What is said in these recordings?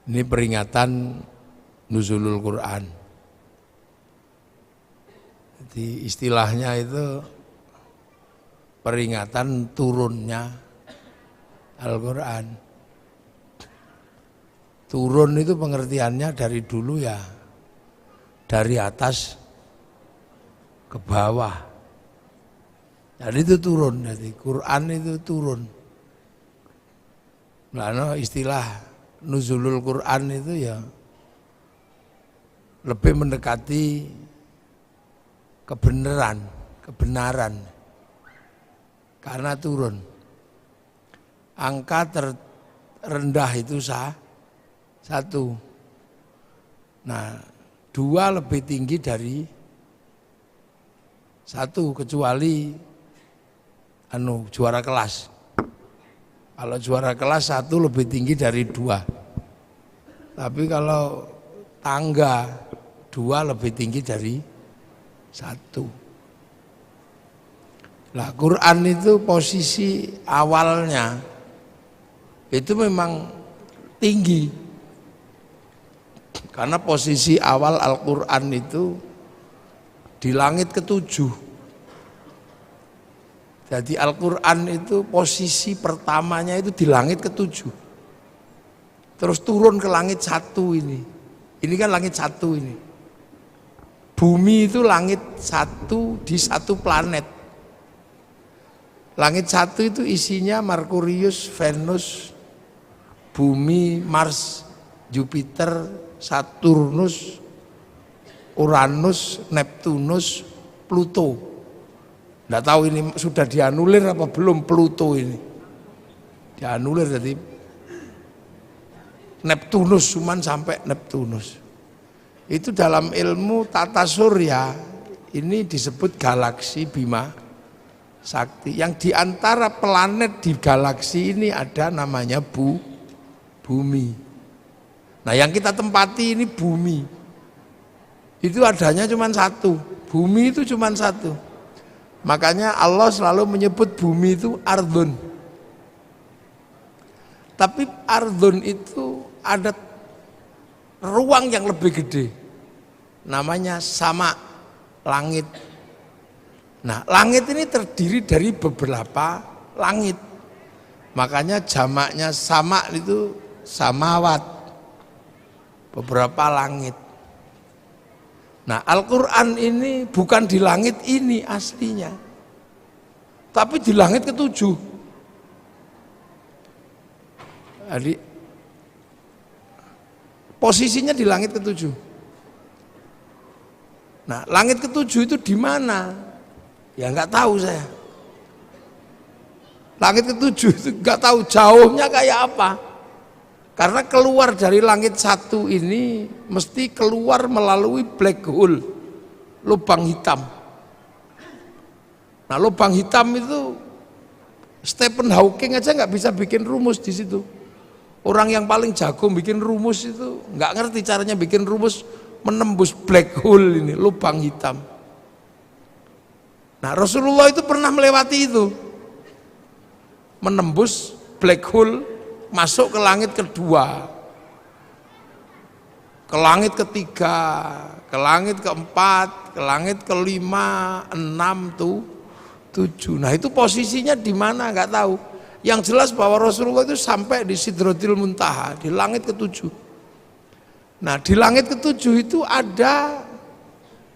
Ini peringatan nuzulul Quran. Jadi istilahnya itu peringatan turunnya Al-Quran. Turun itu pengertiannya dari dulu ya, dari atas ke bawah. Jadi itu turun, jadi Quran itu turun. Nah, istilah nuzulul Quran itu ya lebih mendekati kebenaran. Karena turun. Angka terendah itu satu. Nah, 2 lebih tinggi dari 1 kecuali juara kelas. Kalau juara kelas 1 lebih tinggi dari 2. Tapi kalau tangga 2 lebih tinggi dari 1. Nah, Quran itu posisi awalnya itu memang tinggi. Karena posisi awal Al-Quran itu di langit ke-7. Jadi Al-Quran itu posisi pertamanya itu di langit ke-7. Terus turun ke langit 1 ini. Ini kan langit 1 ini. Bumi itu langit 1 di 1 planet. Langit 1 itu isinya Merkurius, Venus, Bumi, Mars, Jupiter, Saturnus, Uranus, Neptunus, Pluto. Nggak tahu ini sudah dianulir apa belum Pluto ini. Dianulir jadi Neptunus, cuman sampai Neptunus. Itu dalam ilmu tata surya ini disebut galaksi Bima Sakti. Yang diantara planet di galaksi ini ada namanya bumi. Nah, yang kita tempati ini bumi. Itu adanya cuma 1. Bumi itu cuma 1. Makanya Allah selalu menyebut bumi itu ardun. Tapi ardun itu ada ruang yang lebih gede. Namanya sama, langit. Nah, langit ini terdiri dari beberapa langit. Makanya jamaknya sama itu samawat. Beberapa langit. Nah, Al-Quran ini bukan di langit ini aslinya. Tapi di langit ke-7. Jadi posisinya di langit ke-7. Nah, langit ke-7 itu di mana? Ya nggak tahu saya. Langit ke-7 itu nggak tahu jauhnya kayak apa. Karena keluar dari langit 1 ini mesti keluar melalui black hole, lubang hitam. Nah, lubang hitam itu Stephen Hawking aja nggak bisa bikin rumus di situ. Orang yang paling jago bikin rumus itu nggak ngerti caranya bikin rumus menembus black hole ini, lubang hitam. Nah, Rasulullah itu pernah melewati itu, menembus black hole, masuk ke langit kedua, ke langit ketiga, ke langit keempat, ke langit kelima, 6, 7. Nah, itu posisinya di mana nggak tahu. Yang jelas bahwa Rasulullah itu sampai di Sidratil Muntaha, di langit ke-7. Nah, di langit ke-7 itu ada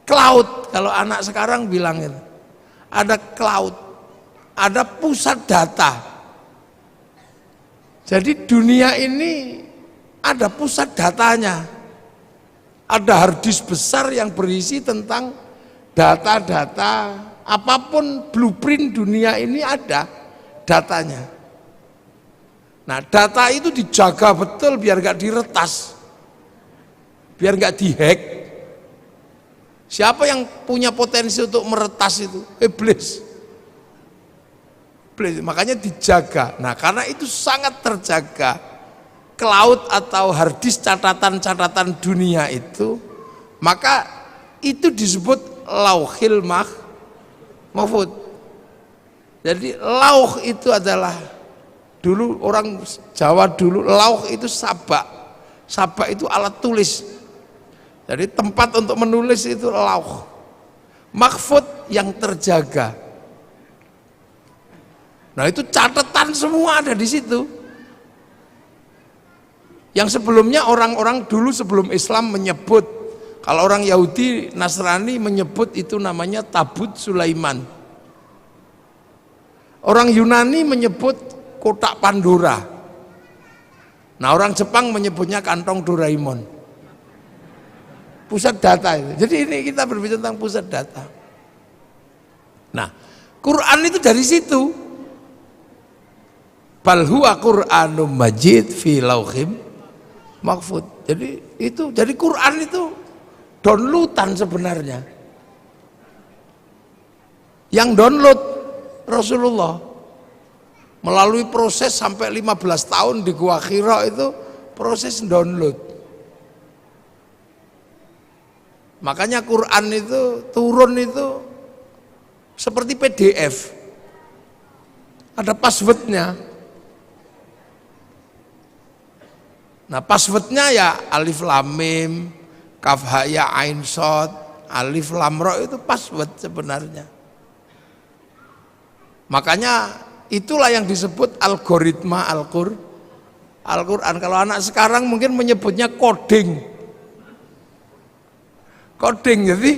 cloud, kalau anak sekarang bilang itu. Ada cloud, ada pusat data. Jadi dunia ini ada pusat datanya. Ada harddisk besar yang berisi tentang data-data, apapun blueprint dunia ini ada datanya. Nah, data itu dijaga betul biar gak diretas, biar gak dihack. Siapa yang punya potensi untuk meretas itu? Iblis. Makanya dijaga. Nah, karena itu sangat terjaga, cloud atau harddisk catatan-catatan dunia itu, maka itu disebut lauhil mahfud. Jadi lauh itu adalah, dulu orang Jawa dulu lauh itu sabak. Sabak itu alat tulis. Jadi tempat untuk menulis itu lauh. Mahfud yang terjaga. Nah itu catatan semua ada di situ. Yang sebelumnya orang-orang dulu sebelum Islam menyebut, kalau orang Yahudi Nasrani menyebut itu namanya Tabut Sulaiman. Orang Yunani menyebut kotak Pandora. Nah orang Jepang menyebutnya kantong Doraemon. Pusat data itu. Jadi ini kita berbicara tentang pusat data. Nah, Quran itu dari situ. Bal huwa Qur'anum Majid fi lauhim mahfud. Jadi Quran itu downloadan sebenarnya. Yang download Rasulullah melalui proses sampai 15 tahun di Gua Hira itu proses download. Makanya Quran itu turun itu seperti PDF. Ada passwordnya. Nah passwordnya ya alif lam mim, kaf ha ya ain shad, alif lam ra itu password sebenarnya. Makanya itulah yang disebut algoritma Al-Quran. Kalau anak sekarang mungkin menyebutnya coding. Coding, jadi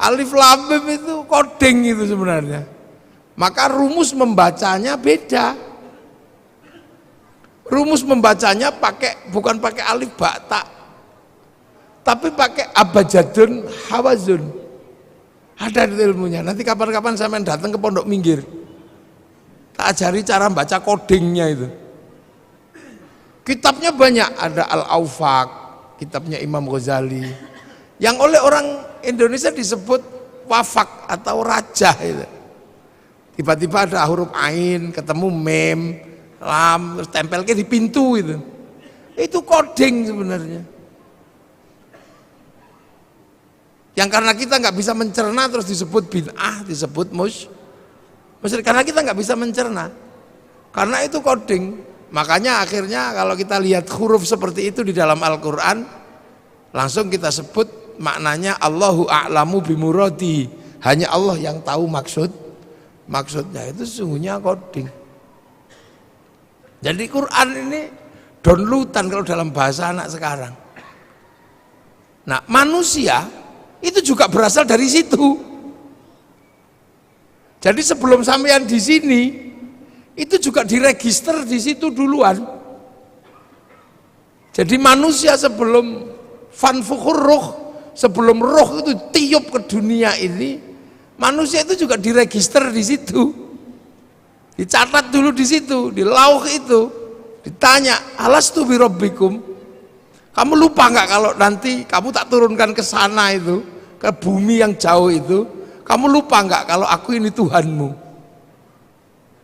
alif lam mim itu coding itu sebenarnya. Maka rumus membacanya beda. Rumus membacanya bukan pakai alif ba ta, tapi pakai abjadun hawazun. Ada ilmunya. Nanti kapan-kapan saya datang ke Pondok Minggir, tak ajari cara baca codingnya itu. Kitabnya banyak, ada Al-Aufaq, kitabnya Imam Ghazali. Yang oleh orang Indonesia disebut wafak atau rajah itu. Tiba-tiba ada huruf ain, ketemu mem, lam, terus tempelnya di pintu itu. Itu coding sebenarnya. Yang karena kita nggak bisa mencerna terus disebut bid'ah, disebut musyrik karena kita nggak bisa mencerna. Karena itu coding. Makanya akhirnya kalau kita lihat huruf seperti itu di dalam Al-Quran, langsung kita sebut maknanya Allahu a'lamu bimuradi, hanya Allah yang tahu maksudnya. Itu sesungguhnya coding. Jadi Quran ini downloadan kalau dalam bahasa anak sekarang. Nah manusia itu juga berasal dari situ. Jadi sebelum sampean di sini itu juga diregister di situ duluan. Jadi manusia sebelum fanfukhur ruh, sebelum roh itu tiup ke dunia ini, manusia itu juga diregister di situ, dicatat dulu di situ, di lauh itu, ditanya, alastu birabbikum, kamu lupa nggak kalau nanti kamu tak turunkan ke sana itu, ke bumi yang jauh itu, kamu lupa nggak kalau aku ini Tuhanmu?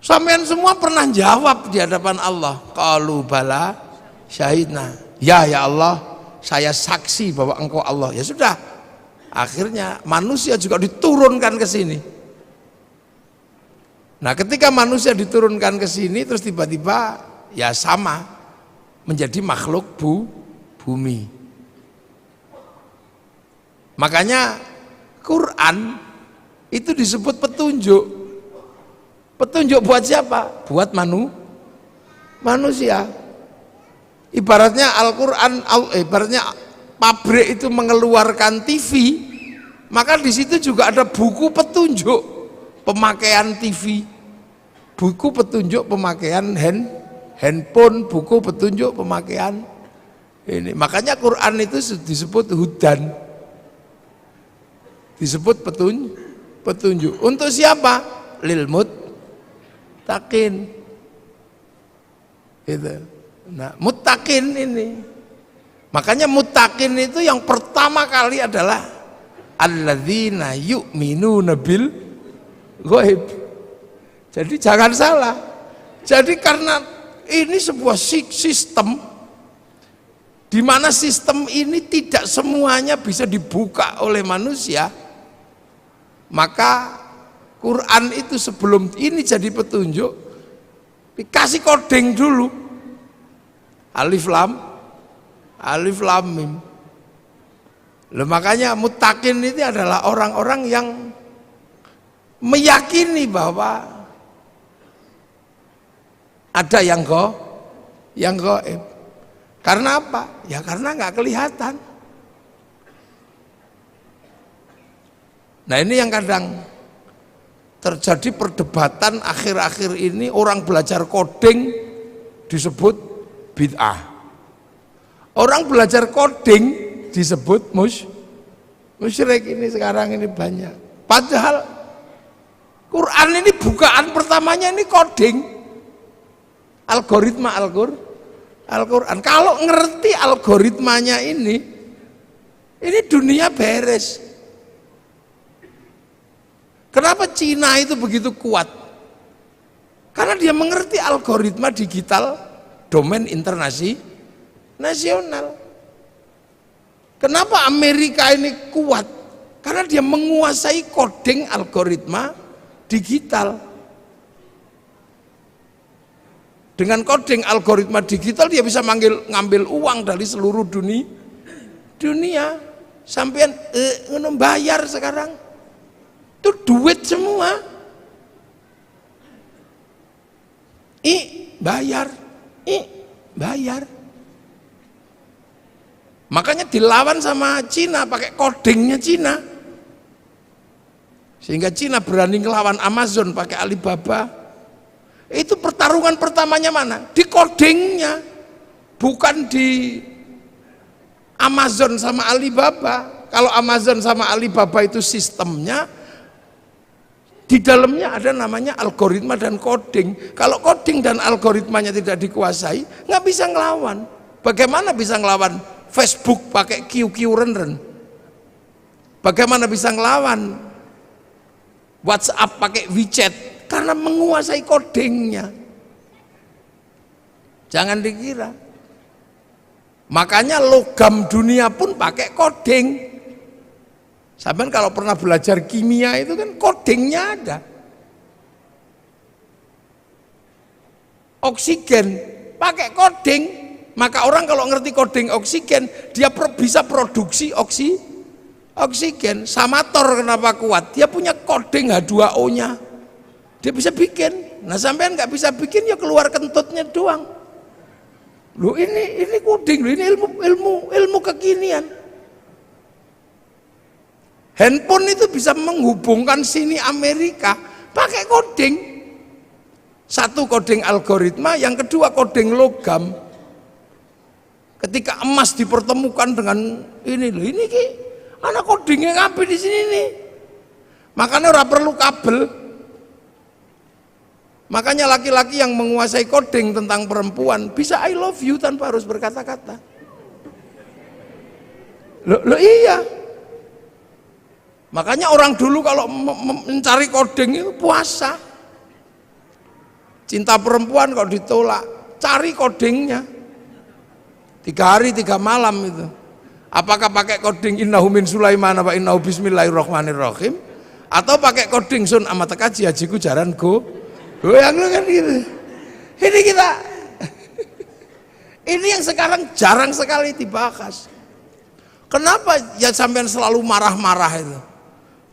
Sampean semua pernah jawab di hadapan Allah, qalu bala syahidna, ya Allah, saya saksi bahwa engkau Allah. Ya sudah, akhirnya manusia juga diturunkan ke sini. Nah ketika manusia diturunkan ke sini terus tiba-tiba ya sama menjadi makhluk bumi. Makanya Quran itu disebut petunjuk. Petunjuk buat siapa? Buat manusia. Ibaratnya Al-Quran, ibaratnya pabrik itu mengeluarkan TV, maka di situ juga ada buku petunjuk pemakaian TV, buku petunjuk pemakaian handphone, buku petunjuk pemakaian ini. Makanya Quran itu disebut hudan, disebut petunjuk. Untuk siapa? Lil muttaqin. Gitu. Nah, muttaqin ini. Makanya muttaqin itu yang pertama kali adalah alladzina yu'minuna bil ghaib. Jadi jangan salah. Jadi karena ini sebuah sistem di mana sistem ini tidak semuanya bisa dibuka oleh manusia, maka Quran itu sebelum ini jadi petunjuk dikasih coding dulu. Alif lam Alif lam mim. Loh, makanya muttaqin itu adalah orang-orang yang meyakini bahwa ada yang gaib. Karena apa? Ya karena nggak kelihatan. Nah ini yang kadang terjadi perdebatan akhir-akhir ini, orang belajar coding disebut bid'ah. Orang belajar coding disebut musyrik. Ini sekarang ini banyak. Padahal Quran ini bukaan pertamanya ini coding. Algoritma Al-Quran. Kalau ngerti algoritmanya ini dunia beres. Kenapa Cina itu begitu kuat? Karena dia mengerti algoritma digital domain internasional. Kenapa Amerika ini kuat? Karena dia menguasai coding algoritma digital. Dengan coding algoritma digital dia bisa ngambil uang dari seluruh dunia. Sampean bayar sekarang itu duit semua. Bayar. Makanya dilawan sama Cina pakai codingnya Cina. Sehingga Cina berani ngelawan Amazon pakai Alibaba. Itu pertarungan pertamanya mana? Di codingnya, bukan di Amazon sama Alibaba. Kalau Amazon sama Alibaba itu sistemnya, di dalamnya ada namanya algoritma dan coding. Kalau coding dan algoritmanya tidak dikuasai, nggak bisa ngelawan. Bagaimana bisa ngelawan Facebook pakai QQ Ren? Bagaimana bisa ngelawan WhatsApp pakai WeChat? Karena menguasai codingnya. Jangan dikira. Makanya logam dunia pun pakai coding. Sampai kalau pernah belajar kimia itu kan codingnya ada. Oksigen pakai coding. Maka orang kalau ngerti coding oksigen, dia bisa produksi oksigen. Samator kenapa kuat? Dia punya coding H2O-nya. Dia bisa bikin. Nah sampean nggak bisa bikin, ya keluar kentutnya doang. Loh ini coding, ini ilmu kekinian. Handphone itu bisa menghubungkan sini Amerika pakai coding. Satu coding algoritma, yang kedua coding logam. Ketika emas dipertemukan dengan ini anak codingnya ngapain di sini nih. Makanya ora perlu kabel. Makanya laki-laki yang menguasai coding tentang perempuan bisa I love you tanpa harus berkata-kata. Loh iya. Makanya orang dulu kalau mencari coding itu puasa. Cinta perempuan kalau ditolak, cari codingnya. 3 hari 3 malam itu. Apakah pakai coding innahu min Sulaiman apa innahu bismillahirrahmanirrahim, atau pakai coding sun amat kaji hajiku jaran yang kan gitu. Ini kita ini yang sekarang jarang sekali dibahas. Kenapa ya sampean selalu marah-marah itu?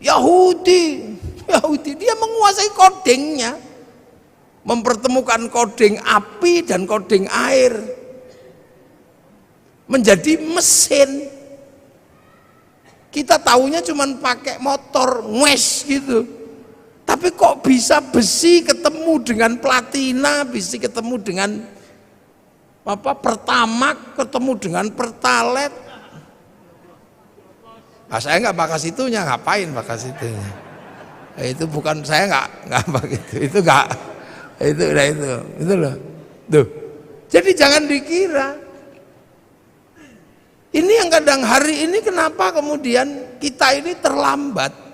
Yahudi dia menguasai codingnya, mempertemukan coding api dan coding air menjadi mesin. Kita taunya cuman pakai motor ngwes gitu. Tapi kok bisa besi ketemu dengan platina, besi ketemu dengan pertamak, ketemu dengan pertalet. Nah, saya nggak bakas itunya, ngapain bakas itunya? Itu bukan, saya nggak begitu. Itu nggak, itu loh. Tuh. Jadi jangan dikira. Ini yang kadang hari ini kenapa kemudian kita ini terlambat.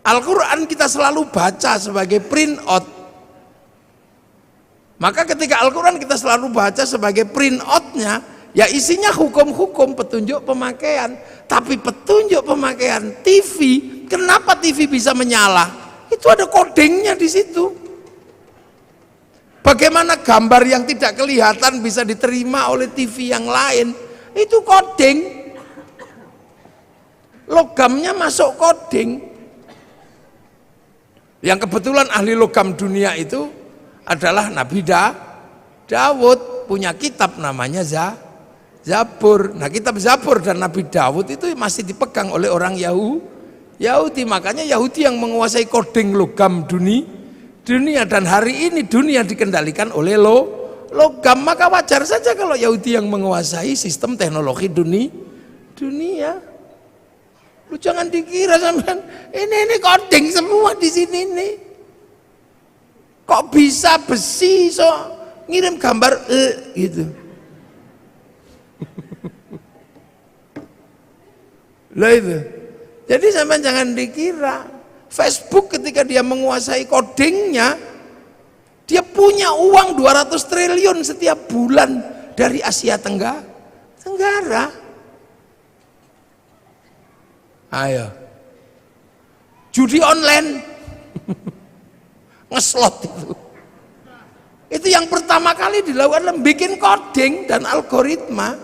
Al-Quran kita selalu baca sebagai print out. Maka ketika Al-Quran kita selalu baca sebagai print outnya, ya isinya hukum-hukum petunjuk pemakaian. Tapi petunjuk pemakaian TV, kenapa TV bisa menyala? Itu ada codingnya di situ. Bagaimana gambar yang tidak kelihatan bisa diterima oleh TV yang lain? Itu coding. Logamnya masuk coding. Yang kebetulan ahli logam dunia itu adalah Nabi Daud, punya kitab namanya Zabur. Nah, kitab Zabur dan Nabi Daud itu masih dipegang oleh orang Yahudi. Makanya Yahudi yang menguasai coding logam dunia, dan hari ini dunia dikendalikan oleh logam. Maka wajar saja kalau Yahudi yang menguasai sistem teknologi dunia. Lu jangan dikira sampean ini coding semua di sini nih. Kok bisa besi so ngirim gambar gitu. Lah itu. Jadi sampean jangan dikira Facebook ketika dia menguasai codingnya, dia punya uang 200 triliun setiap bulan dari Asia Tenggara. Ayo, judi online, ngeslot itu yang pertama kali dilakukan bikin coding dan algoritma,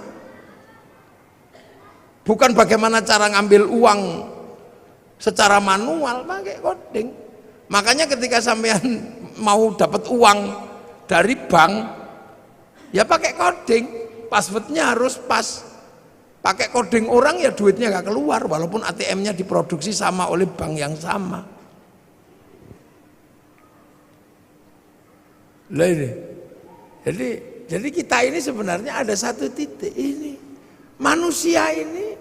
bukan bagaimana cara ngambil uang secara manual, pakai coding. Makanya ketika sampean mau dapat uang dari bank, ya pakai coding, passwordnya harus pas. Pakai coding orang ya duitnya gak keluar walaupun ATM-nya diproduksi sama oleh bank yang sama. Lah ini. Jadi kita ini sebenarnya ada satu titik ini. Manusia ini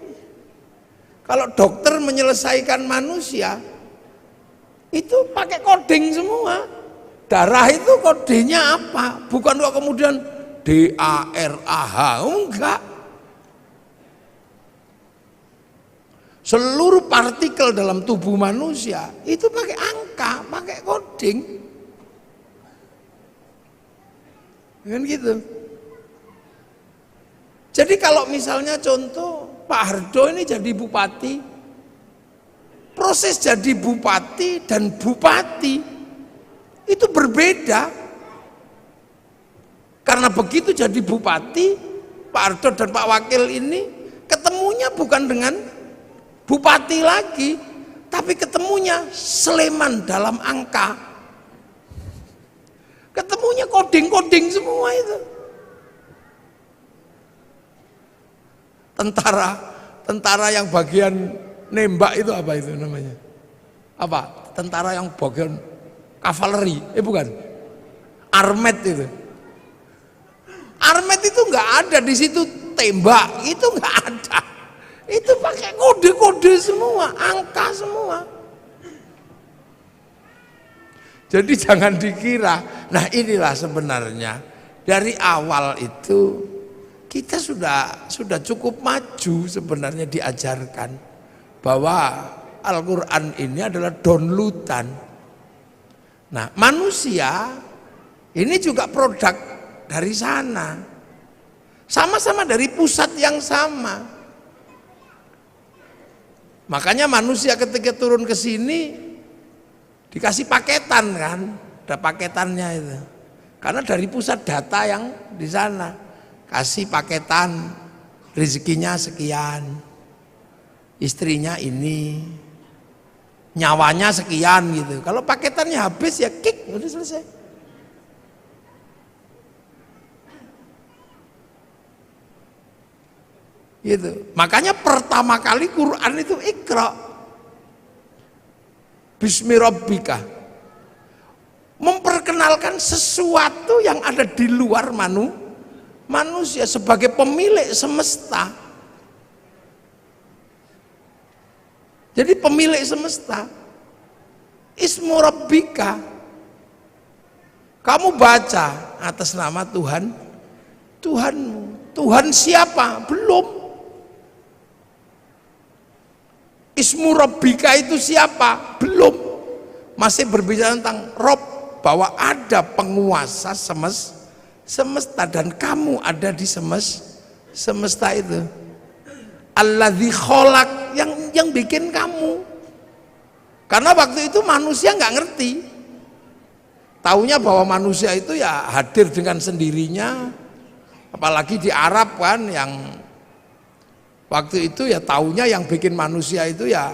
kalau dokter menyelesaikan manusia itu pakai coding semua. Darah itu kodenya apa? Bukan kok kemudian DARAH, enggak. Seluruh partikel dalam tubuh manusia itu pakai angka, pakai coding. Kan gitu. Jadi kalau misalnya contoh Pak Hardo ini jadi bupati, proses jadi bupati dan bupati itu berbeda. Karena begitu jadi bupati, Pak Hardo dan Pak Wakil ini ketemunya bukan dengan bupati lagi, tapi ketemunya Sleman dalam angka. Ketemunya coding-coding semua itu. Tentara yang bagian nembak itu apa itu namanya? Apa? Tentara yang bagian kavaleri, bukan? Armet itu. Armet itu nggak ada di situ tembak, itu nggak ada. Itu pakai kode-kode semua, angka semua. Jadi jangan dikira. Nah, inilah sebenarnya dari awal itu kita sudah cukup maju sebenarnya diajarkan bahwa Al-Qur'an ini adalah downloadan. Nah, manusia ini juga produk dari sana. Sama-sama dari pusat yang sama. Makanya manusia ketika turun ke sini dikasih paketan kan, ada paketannya itu. Karena dari pusat data yang di sana kasih paketan, rezekinya sekian, istrinya ini, nyawanya sekian gitu. Kalau paketannya habis ya kick, udah selesai. Gitu. Makanya pertama kali Quran itu Iqra Bismi Rabbika, memperkenalkan sesuatu yang ada di luar manusia sebagai pemilik semesta. Jadi pemilik semesta, Ismu Rabbika, kamu baca atas nama Tuhanmu. Tuhan siapa? Belum. Ismu Rabbika itu siapa? Belum. Masih berbicara tentang Rob, bahwa ada penguasa semesta dan kamu ada di semesta itu. Alladzi kholaq, yang bikin kamu. Karena waktu itu manusia nggak ngerti. taunya bahwa manusia itu ya hadir dengan sendirinya, apalagi di Arab kan, yang waktu itu ya taunya yang bikin manusia itu ya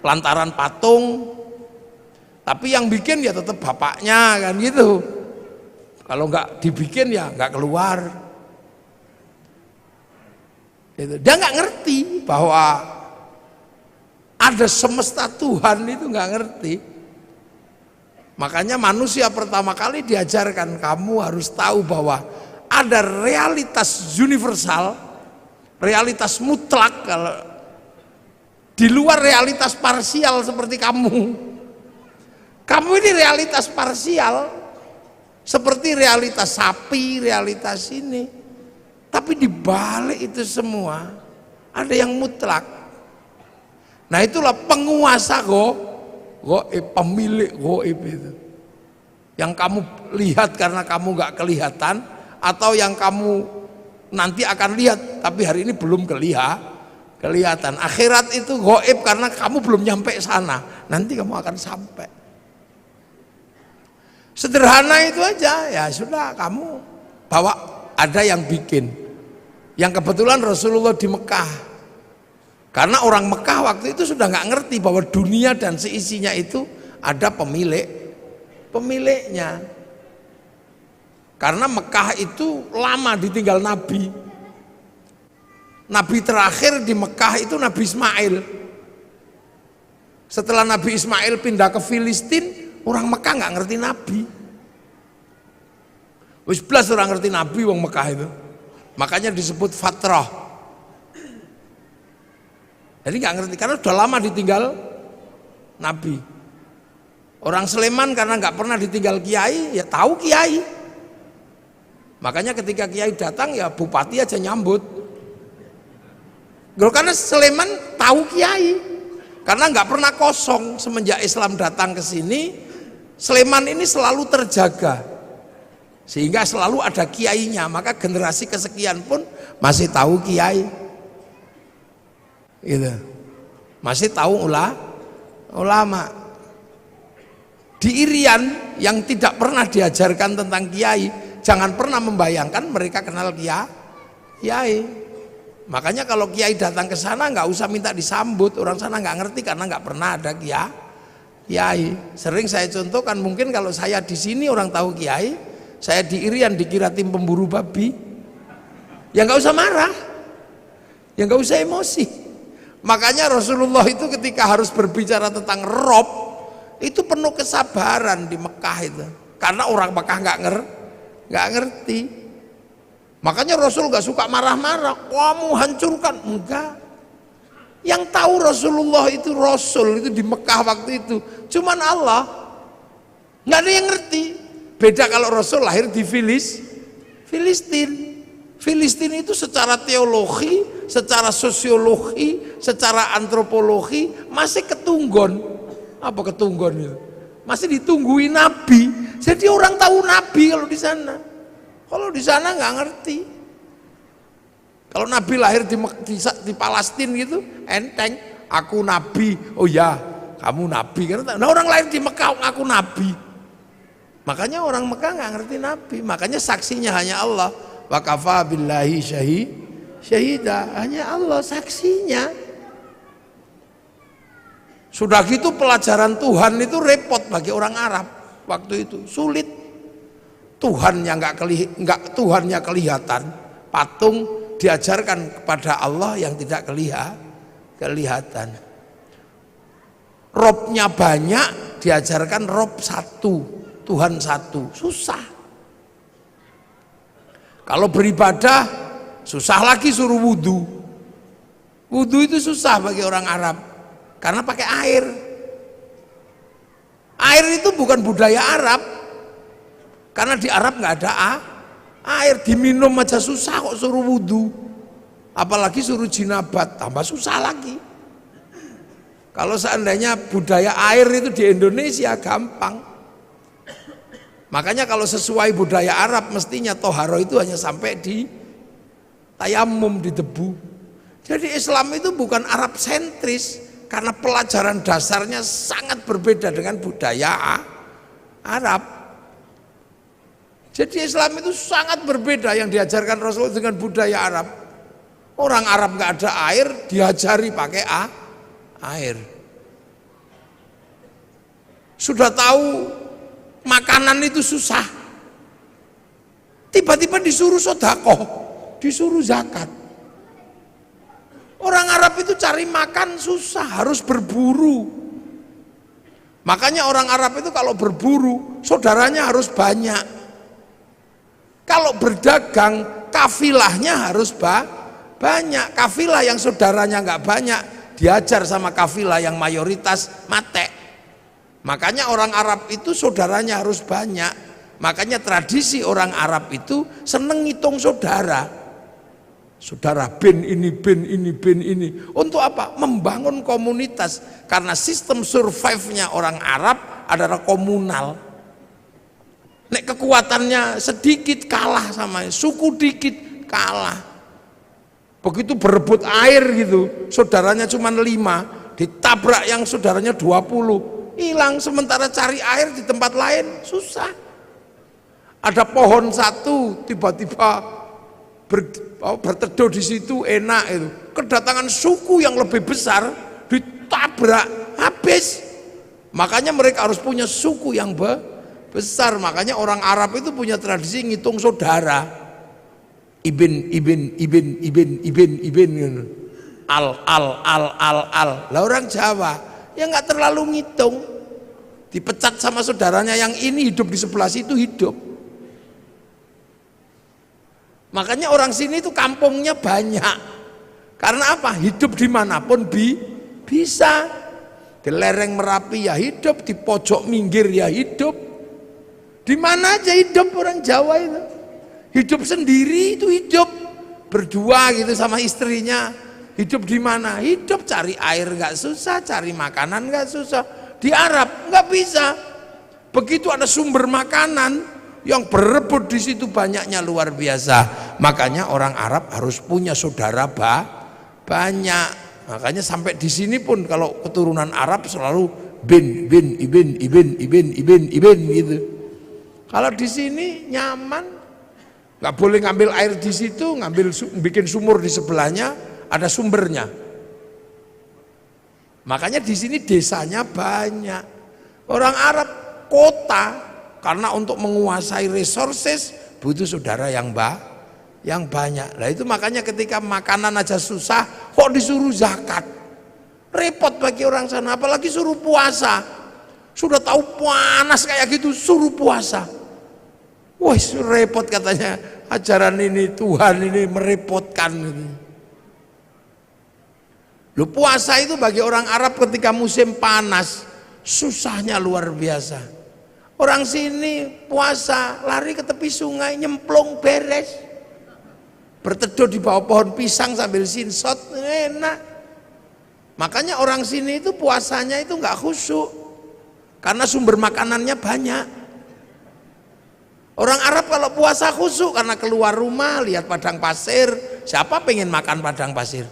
lantaran patung, tapi yang bikin ya tetap bapaknya kan gitu. Kalau nggak dibikin ya nggak keluar. Gitu. Dia nggak ngerti bahwa ada semesta Tuhan, itu nggak ngerti. Makanya manusia pertama kali diajarkan, kamu harus tahu bahwa ada realitas universal, realitas mutlak, kalau di luar realitas parsial seperti kamu. Kamu ini realitas parsial, seperti realitas sapi, realitas ini. Tapi di balik itu semua ada yang mutlak. Nah itulah penguasa goib, pemilik goib itu. Yang kamu lihat karena kamu gak kelihatan, atau yang kamu nanti akan lihat tapi hari ini belum kelihatan. Akhirat itu goib karena kamu belum nyampe sana, nanti kamu akan sampai. Sederhana itu aja, ya sudah, kamu bawa, ada yang bikin. Yang kebetulan Rasulullah di Mekah, karena orang Mekah waktu itu sudah nggak ngerti bahwa dunia dan seisinya itu ada pemiliknya. Karena Mekah itu lama ditinggal Nabi. Nabi terakhir di Mekah itu Nabi Ismail. Setelah Nabi Ismail pindah ke Filistin, orang Mekah nggak ngerti Nabi. Wis belas orang ngerti Nabi wong Mekah itu. Makanya disebut fatrah. Jadi nggak ngerti karena sudah lama ditinggal Nabi. Orang Sleman karena nggak pernah ditinggal kiai, ya tahu kiai. Makanya ketika kiai datang ya bupati aja nyambut. Karena Sleman tahu kiai. Karena nggak pernah kosong semenjak Islam datang ke sini, Sleman ini selalu terjaga, sehingga selalu ada kiainya. Maka generasi kesekian pun masih tahu kiai, gitu. Masih tahu ulama. Di Irian yang tidak pernah diajarkan tentang kiai, jangan pernah membayangkan mereka kenal kiai. Makanya kalau kiai datang ke sana nggak usah minta disambut, orang sana nggak ngerti karena nggak pernah ada kiai. Sering saya contohkan, mungkin kalau saya di sini orang tahu kiai, saya di Irian dikira tim pemburu babi, ya nggak usah marah, ya nggak usah emosi. Makanya Rasulullah itu ketika harus berbicara tentang Rob itu penuh kesabaran di Mekah itu, karena orang Mekah nggak ngerti. Makanya Rasul gak suka marah-marah, kamu hancurkan, enggak. Yang tahu Rasulullah itu Rasul itu di Mekah waktu itu cuman Allah, nggak ada yang ngerti. Beda kalau Rasul lahir di Filistin. Filistin itu secara teologi, secara sosiologi, secara antropologi masih ketunggon. Apa ketunggon itu? Masih ditungguin Nabi. Jadi orang tahu Nabi kalau di sana. Kalau di sana nggak ngerti. Kalau Nabi lahir di Palestina gitu, enteng. Aku Nabi, oh ya, kamu Nabi. Nah orang lahir di Mekah, aku Nabi. Makanya orang Mekah nggak ngerti Nabi. Makanya saksinya hanya Allah. Wa kafa billahi syahida. Hanya Allah saksinya. Sudah gitu pelajaran Tuhan itu repot bagi orang Arab waktu itu, sulit. Tuhannya Tuhannya kelihatan, patung diajarkan kepada Allah yang tidak kelihatan. Robnya banyak, diajarkan Rob satu, Tuhan satu, susah. Kalau beribadah susah lagi, suruh wudhu. Wudhu itu susah bagi orang Arab karena pakai air. Air itu bukan budaya Arab. Karena di Arab nggak ada air, diminum aja susah kok suruh wudhu, apalagi suruh jinabat, tambah susah lagi. Kalau seandainya budaya air itu di Indonesia gampang. Makanya kalau sesuai budaya Arab mestinya toharo itu hanya sampai di tayamum, di debu. Jadi Islam itu bukan Arab sentris, karena pelajaran dasarnya sangat berbeda dengan budaya Arab. Jadi Islam itu sangat berbeda yang diajarkan Rasul dengan budaya Arab. Orang Arab nggak ada air, diajari pakai air. Sudah tahu makanan itu susah, tiba-tiba disuruh sedekah, disuruh zakat. Orang Arab itu cari makan susah, harus berburu. Makanya orang Arab itu kalau berburu, saudaranya harus banyak. Kalau berdagang, kafilahnya harus banyak. Kafilah yang saudaranya nggak banyak, diajar sama kafilah yang mayoritas mate. Makanya orang Arab itu saudaranya harus banyak. Makanya tradisi orang Arab itu seneng ngitung saudara. Saudara bin ini, bin ini, bin ini. Untuk apa? Membangun komunitas. Karena sistem survive-nya orang Arab adalah komunal. Nek kekuatannya sedikit kalah sama suku dikit kalah. Begitu berebut air gitu, saudaranya cuma 5, ditabrak yang saudaranya 20. Hilang, sementara cari air di tempat lain susah. Ada pohon satu tiba-tiba berteduh di situ enak itu. Kedatangan suku yang lebih besar ditabrak habis. Makanya mereka harus punya suku yang besar. Makanya orang Arab itu punya tradisi ngitung saudara. Ibn al. Lah orang Jawa ya nggak terlalu ngitung, dipecat sama saudaranya yang ini hidup di sebelah situ hidup. Makanya orang sini itu kampungnya banyak. Karena apa? Hidup dimanapun bisa. Di lereng Merapi ya hidup, di pojok minggir ya hidup. Di mana aja hidup orang Jawa itu. Hidup sendiri itu hidup. Berdua gitu sama istrinya. Hidup di mana? Hidup cari air nggak susah, cari makanan nggak susah. Di Arab nggak bisa. Begitu ada sumber makanan yang berebut di situ banyaknya luar biasa. Makanya orang Arab harus punya saudara banyak. Makanya sampai di sini pun kalau keturunan Arab selalu ibn gitu. Kalau di sini nyaman, nggak boleh ngambil air di situ, bikin sumur di sebelahnya. Ada sumbernya. Makanya di sini desanya banyak. Orang Arab kota karena untuk menguasai resources butuh saudara yang banyak. Nah itu makanya ketika makanan aja susah kok disuruh zakat. Repot bagi orang sana, apalagi suruh puasa. Sudah tahu panas kayak gitu suruh puasa. Wah repot katanya, ajaran ini Tuhan ini merepotkan gitu. Lu puasa itu bagi orang Arab ketika musim panas susahnya luar biasa. Orang sini puasa lari ke tepi sungai nyemplung beres, berteduh di bawah pohon pisang sambil sinsot enak. Makanya orang sini itu puasanya itu nggak khusyuk karena sumber makanannya banyak. Orang Arab kalau puasa khusyuk karena keluar rumah lihat padang pasir, siapa pengen makan padang pasir?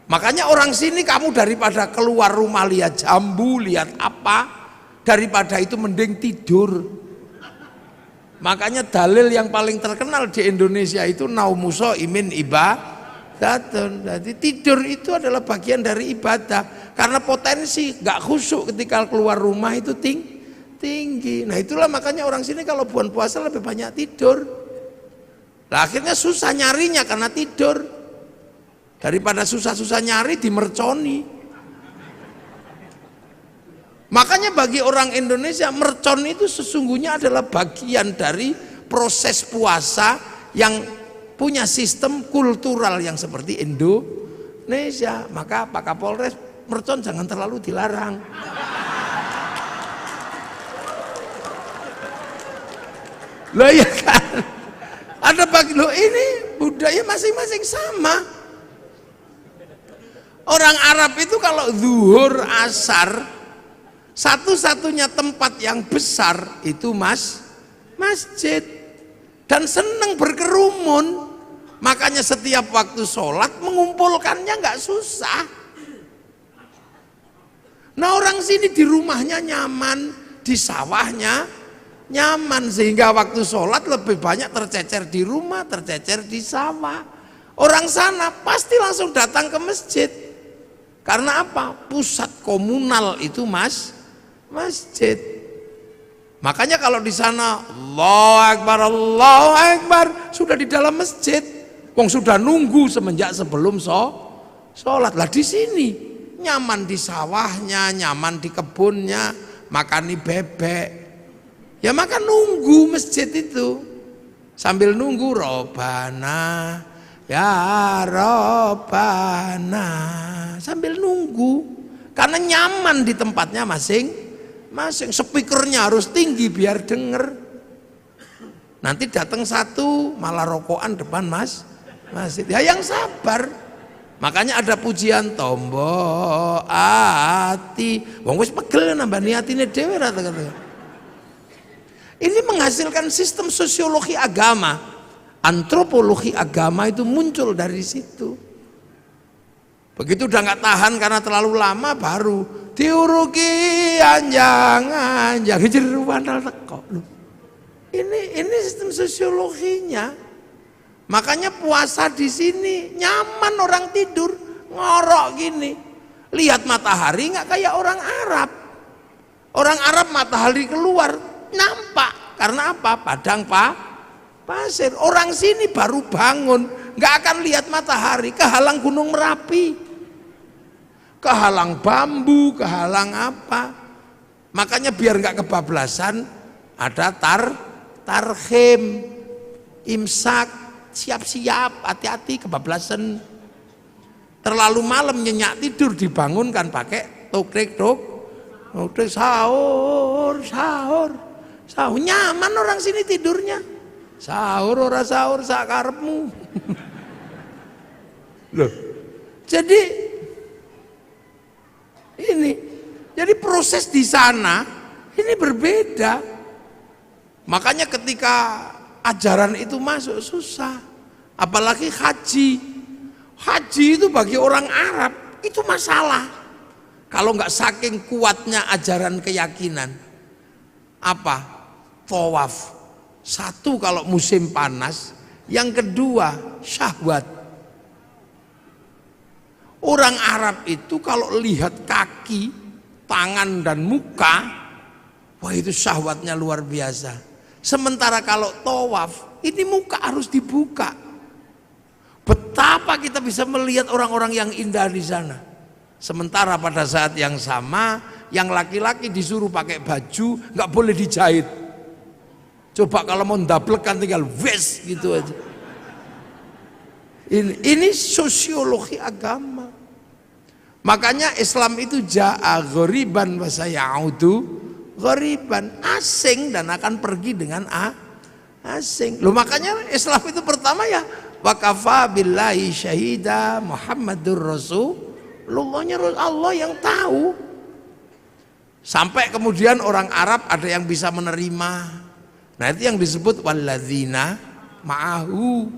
Makanya orang sini kamu daripada keluar rumah lihat jambu, lihat apa, daripada itu mending tidur. Makanya dalil yang paling terkenal di Indonesia itu naumuso imin ibadatun. Jadi tidur itu adalah bagian dari ibadah. Karena potensi nggak khusyuk ketika keluar rumah itu tinggi. Nah itulah makanya orang sini kalau bulan puasa lebih banyak tidur. Nah, akhirnya susah nyarinya karena tidur. Daripada susah-susah nyari dimerconi. Makanya bagi orang Indonesia mercon itu sesungguhnya adalah bagian dari proses puasa yang punya sistem kultural yang seperti Indonesia. Maka Pak Kapolres, mercon jangan terlalu dilarang. Loh ya kan, ada bagi lo ini budaya masing-masing sama. Orang Arab itu kalau zuhur asar, satu-satunya tempat yang besar itu masjid, dan senang berkerumun. Makanya setiap waktu sholat mengumpulkannya nggak susah. Nah orang sini di rumahnya nyaman, di sawahnya nyaman, sehingga waktu sholat lebih banyak tercecer di rumah, tercecer di sawah. Orang sana pasti langsung datang ke masjid. Karena apa? Pusat komunal itu masjid. Makanya kalau di sana Allahu Akbar sudah di dalam masjid. Wong sudah nunggu semenjak sebelum sholat. Lah di sini nyaman di sawahnya, nyaman di kebunnya, makani bebek. Ya maka nunggu masjid itu. Sambil nunggu Robana, ya Robana. Sambil nunggu. Karena nyaman di tempatnya masing-masing. Speakernya harus tinggi biar denger. Nanti datang satu malah rokokan depan masjid. Ya yang sabar. Makanya ada pujian tombo ati. Wong wis pegel nambah niatine dhewe rata-rata. Ini menghasilkan sistem sosiologi agama. Antropologi agama itu muncul dari situ. Begitu udah nggak tahan karena terlalu lama, baru diuruki anjang jeruan teko. Ini sistem sosiologinya. Makanya puasa di sini nyaman, orang tidur ngorok gini. Lihat matahari nggak kayak orang Arab. Orang Arab matahari keluar nampak, karena apa? Padang pasir. Orang sini baru bangun, nggak akan lihat matahari, kehalang Gunung Merapi, kehalang bambu, kehalang apa. Makanya biar nggak kebablasan, ada tarhim, imsak, siap-siap, hati-hati kebablasan. Terlalu malam nyenyak tidur, dibangunkan pakai tokrek sahur. Nyaman orang sini tidurnya. Sahur ora sahur sak karepmu. Loh. Jadi proses di sana ini berbeda. Makanya ketika ajaran itu masuk susah. Apalagi haji. Haji itu bagi orang Arab itu masalah. Kalau nggak saking kuatnya ajaran keyakinan. Apa? Tawaf. Satu kalau musim panas, yang kedua syahwat. Orang Arab itu kalau lihat kaki, tangan dan muka, wah itu syahwatnya luar biasa. Sementara kalau tawaf, ini muka harus dibuka. Betapa kita bisa melihat orang-orang yang indah di sana. Sementara pada saat yang sama, yang laki-laki disuruh pakai baju, nggak boleh dijahit. Coba kalau mau ndablek kan tinggal wes gitu aja. Ini sosiologi agama. Makanya Islam itu ja'a ghoriban wa sayaudu ghoriban, asing dan akan pergi dengan asing. Loh makanya Islam itu pertama ya wa kafa billahi syahida Muhammadur Rasulullahnya Allah yang tahu. Sampai kemudian orang Arab ada yang bisa menerima. Nah itu yang disebut walladzina ma'ahu,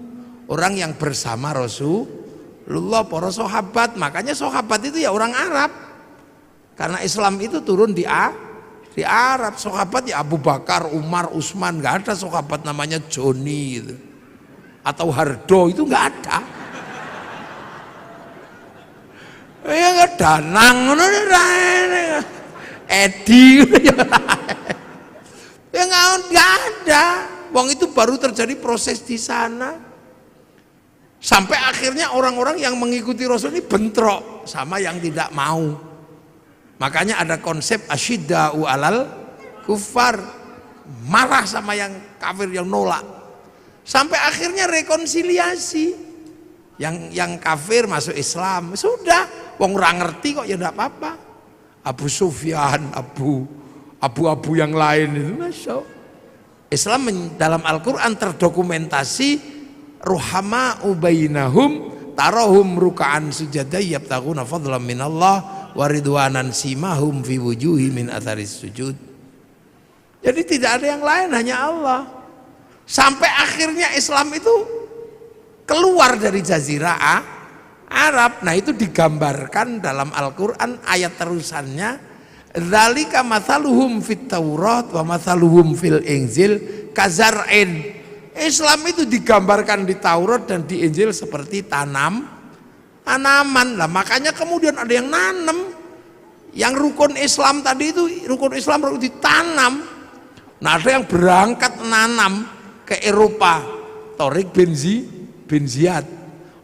orang yang bersama Rasulullah, para sahabat. Makanya sahabat itu ya orang Arab, karena Islam itu turun di Arab. Sahabat ya Abu Bakar, Umar, Utsman. Nggak ada sahabat namanya Joni gitu. Atau Hardo, itu nggak ada. Ya nggak Danang, Edi. Ya nggak ada. Wong itu baru terjadi proses di sana. Sampai akhirnya orang-orang yang mengikuti Rasul ini bentrok sama yang tidak mau. Makanya ada konsep asyidda'u alal kufar, marah sama yang kafir, yang nolak. Sampai akhirnya rekonsiliasi. Yang kafir masuk Islam. Sudah, wong ora ngerti kok ya enggak apa-apa. Abu Sufyan, abu-abu yang lain itu masuk. Islam dalam Al-Quran terdokumentasi ruhama ubainahum tarahum ruka'an sujada yabtaguna fadlan minallah wa ridwanan simahum fi wujuhi min atharis sujud. Jadi tidak ada yang lain, hanya Allah. Sampai akhirnya Islam itu keluar dari jazirah Arab. Nah itu digambarkan dalam Al-Quran ayat terusannya, Dzalika mathaluhum fit Taurat wa mathaluhum fil Injil kazar'in. Islam itu digambarkan di Taurat dan di Injil seperti tanaman. Lah makanya kemudian ada yang nanam. Yang rukun Islam tadi itu rukun Islam harus ditanam. Nah ada yang berangkat nanam ke Eropa, Tariq bin Ziyad.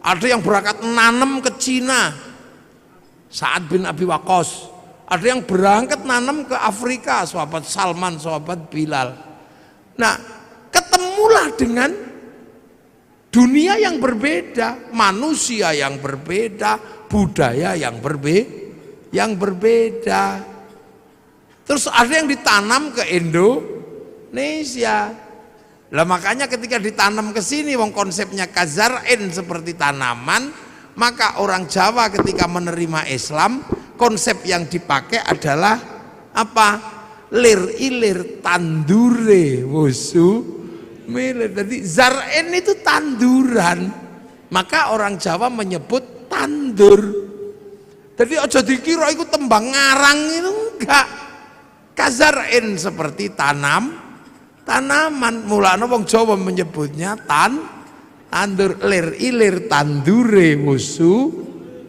Ada yang berangkat nanam ke Cina, Sa'ad bin Abi Waqqas. Ada yang berangkat nanam ke Afrika, sahabat Salman, sahabat Bilal. Nah ketemulah dengan dunia yang berbeda, manusia yang berbeda, budaya yang berbeda. Terus ada yang ditanam ke Indonesia. Lah makanya ketika ditanam ke sini wong konsepnya kazar'in seperti tanaman, maka orang Jawa ketika menerima Islam, konsep yang dipakai adalah apa? Lir ilir tandure wusu milir. Jadi zar'in itu tanduran. Maka orang Jawa menyebut tandur. Jadi aja dikira itu tembang ngarang, itu enggak. Kazar'in seperti tanaman. Mulane wong Jawa menyebutnya tandur. Lir ilir tandure wusu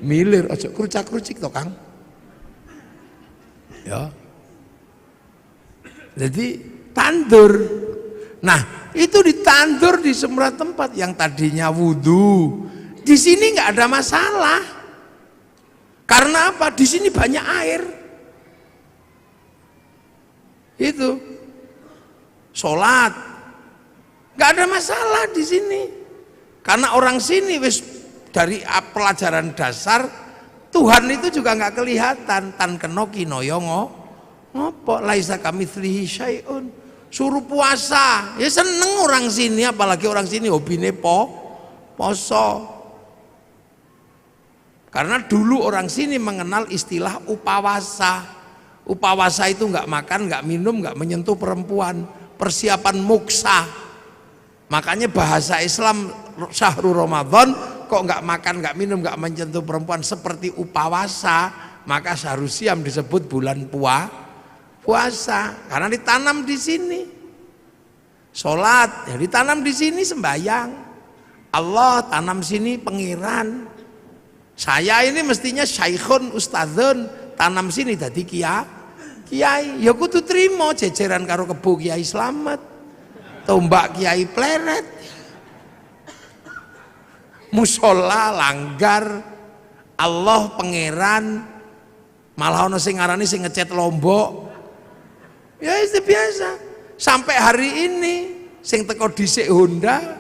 milir. Aja krucak-krucik to, Kang. Ya. Jadi tandur. Nah, itu ditandur di semua tempat. Yang tadinya wudhu, di sini nggak ada masalah. Karena apa? Di sini banyak air. Itu sholat nggak ada masalah di sini. Karena orang sini wis dari pelajaran dasar Tuhan itu juga nggak kelihatan. Tan kenoki noyongo ngopo laisa kamitslihi syai'un. Suruh puasa ya seneng orang sini, apalagi orang sini hobine poso. Karena dulu orang sini mengenal istilah upawasa. Upawasa itu nggak makan, nggak minum, nggak menyentuh perempuan, persiapan muksa. Makanya bahasa Islam syahrul Ramadan kok nggak makan, nggak minum, nggak menyentuh perempuan seperti upawasa, maka syahrul Siam disebut bulan puasa karena ditanam di sini. Sholat ya ditanam di sini, sembahyang Allah tanam sini pengiran. Saya ini mestinya syaikhun ustadzun, tanam sini dadi kiai. Ya kudu trimo jejeran karo kebo Kiai Slamet, tombak Kiai Pleret, musola langgar, Allah pangeran, malah ono sing ngarani sing ngecat Lombok. Ya itu biasa. Sampai hari ini sing teko dhisik Honda,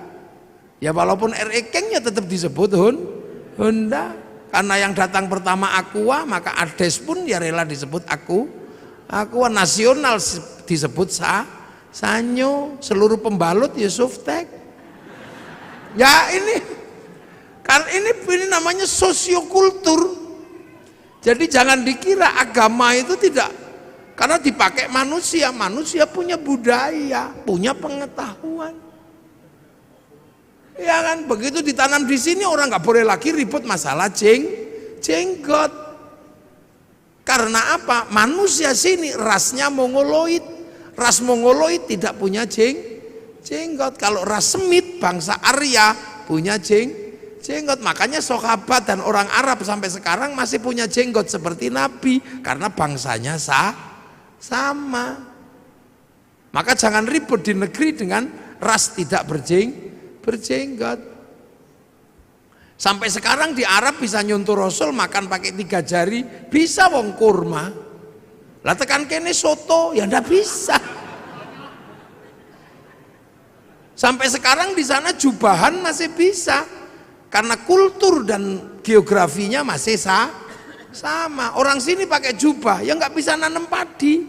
ya walaupun RE King ya tetap disebut Honda. Karena yang datang pertama Aqua, maka Ades pun ya rela disebut Aqua. Nasional disebut Sanyo, seluruh pembalut ya Softek. Ya ini kan ini namanya sosiokultur. Jadi jangan dikira agama itu tidak, karena dipakai manusia punya budaya, punya pengetahuan. Ya kan, begitu ditanam di sini orang nggak boleh lagi ribut masalah jenggot. Karena apa? Manusia sini rasnya mongoloid. Ras mongoloid tidak punya jenggot. Kalau ras Semit bangsa Arya punya jenggot. Makanya sahabat dan orang Arab sampai sekarang masih punya jenggot seperti Nabi karena bangsanya sama. Maka jangan ribut di negeri dengan ras tidak berjenggot. Sampai sekarang di Arab bisa nyuntuh Rasul makan pakai 3 jari, bisa wong kurma. Lah tekan kene soto ya ndak bisa. Sampai sekarang di sana jubahan masih bisa karena kultur dan geografinya masih sama. Orang sini pakai jubah ya nggak bisa nanam padi.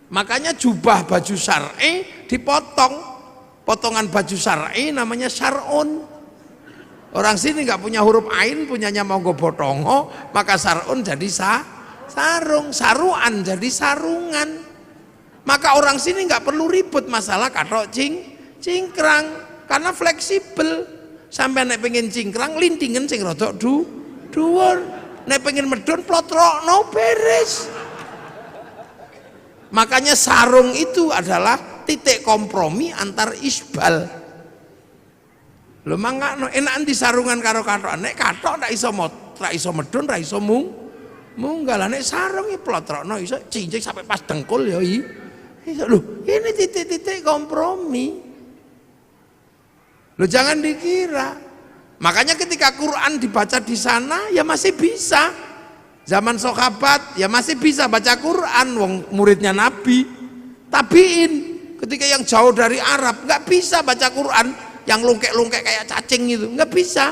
Makanya jubah baju syar'i dipotong. Potongan baju syar'i namanya syar'un. Orang sini nggak punya huruf ain, punyanya monggo botongo, maka syar'un jadi sarung, saruan jadi sarungan. Maka orang sini nggak perlu ribut masalah katok cingkrang karena fleksibel. Sampai nek pengen cingkrang lintingan sing rodok dhuwur. nek pengen medun plotrokno beres. Makanya sarung itu adalah titik kompromi antar isbal. Lho mangkano enak di sarungan karo kathok. Nek kathok ndak iso medun, ra iso munggal. Nek sarung iki plotrokno iso cincik sampai pas dengkul ya iso. Lho, ini titik-titik kompromi. Lho jangan dikira. Makanya ketika Quran dibaca di sana ya masih bisa. Zaman sahabat ya masih bisa baca Quran, wong muridnya Nabi. Tabiin ketika yang jauh dari Arab nggak bisa baca Quran, yang lungkek-lungkek kayak cacing itu nggak bisa.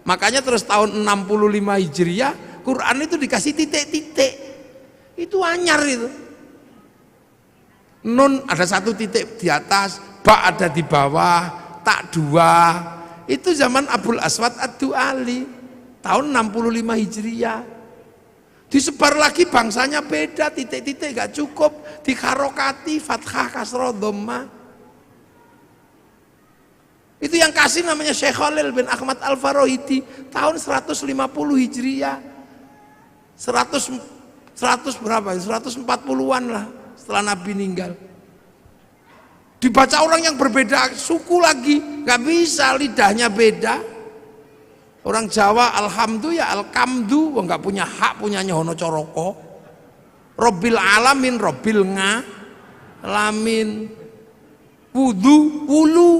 Makanya terus tahun 65 Hijriah Quran itu dikasih titik-titik. Itu anyar itu. Nun ada satu titik di atas, ba ada di bawah, tak dua. Itu zaman Abul Aswad Ad-Du'ali tahun 65 Hijriah. Disebar lagi bangsanya beda, titik-titik gak cukup, dikarokati fathah kasroh dhamma. Itu yang kasih namanya Syekh Khalil bin Ahmad Al-Farahidi tahun 150 Hijriah. 100 berapa? 140-an lah setelah Nabi meninggal. Dibaca orang yang berbeda suku lagi, gak bisa, lidahnya beda. Orang Jawa alhamdu ya alkamdu, nggak punya hak, punyanya Hono Coroko. Robbil alamin, robbil ngalamin. Wudu, wulu.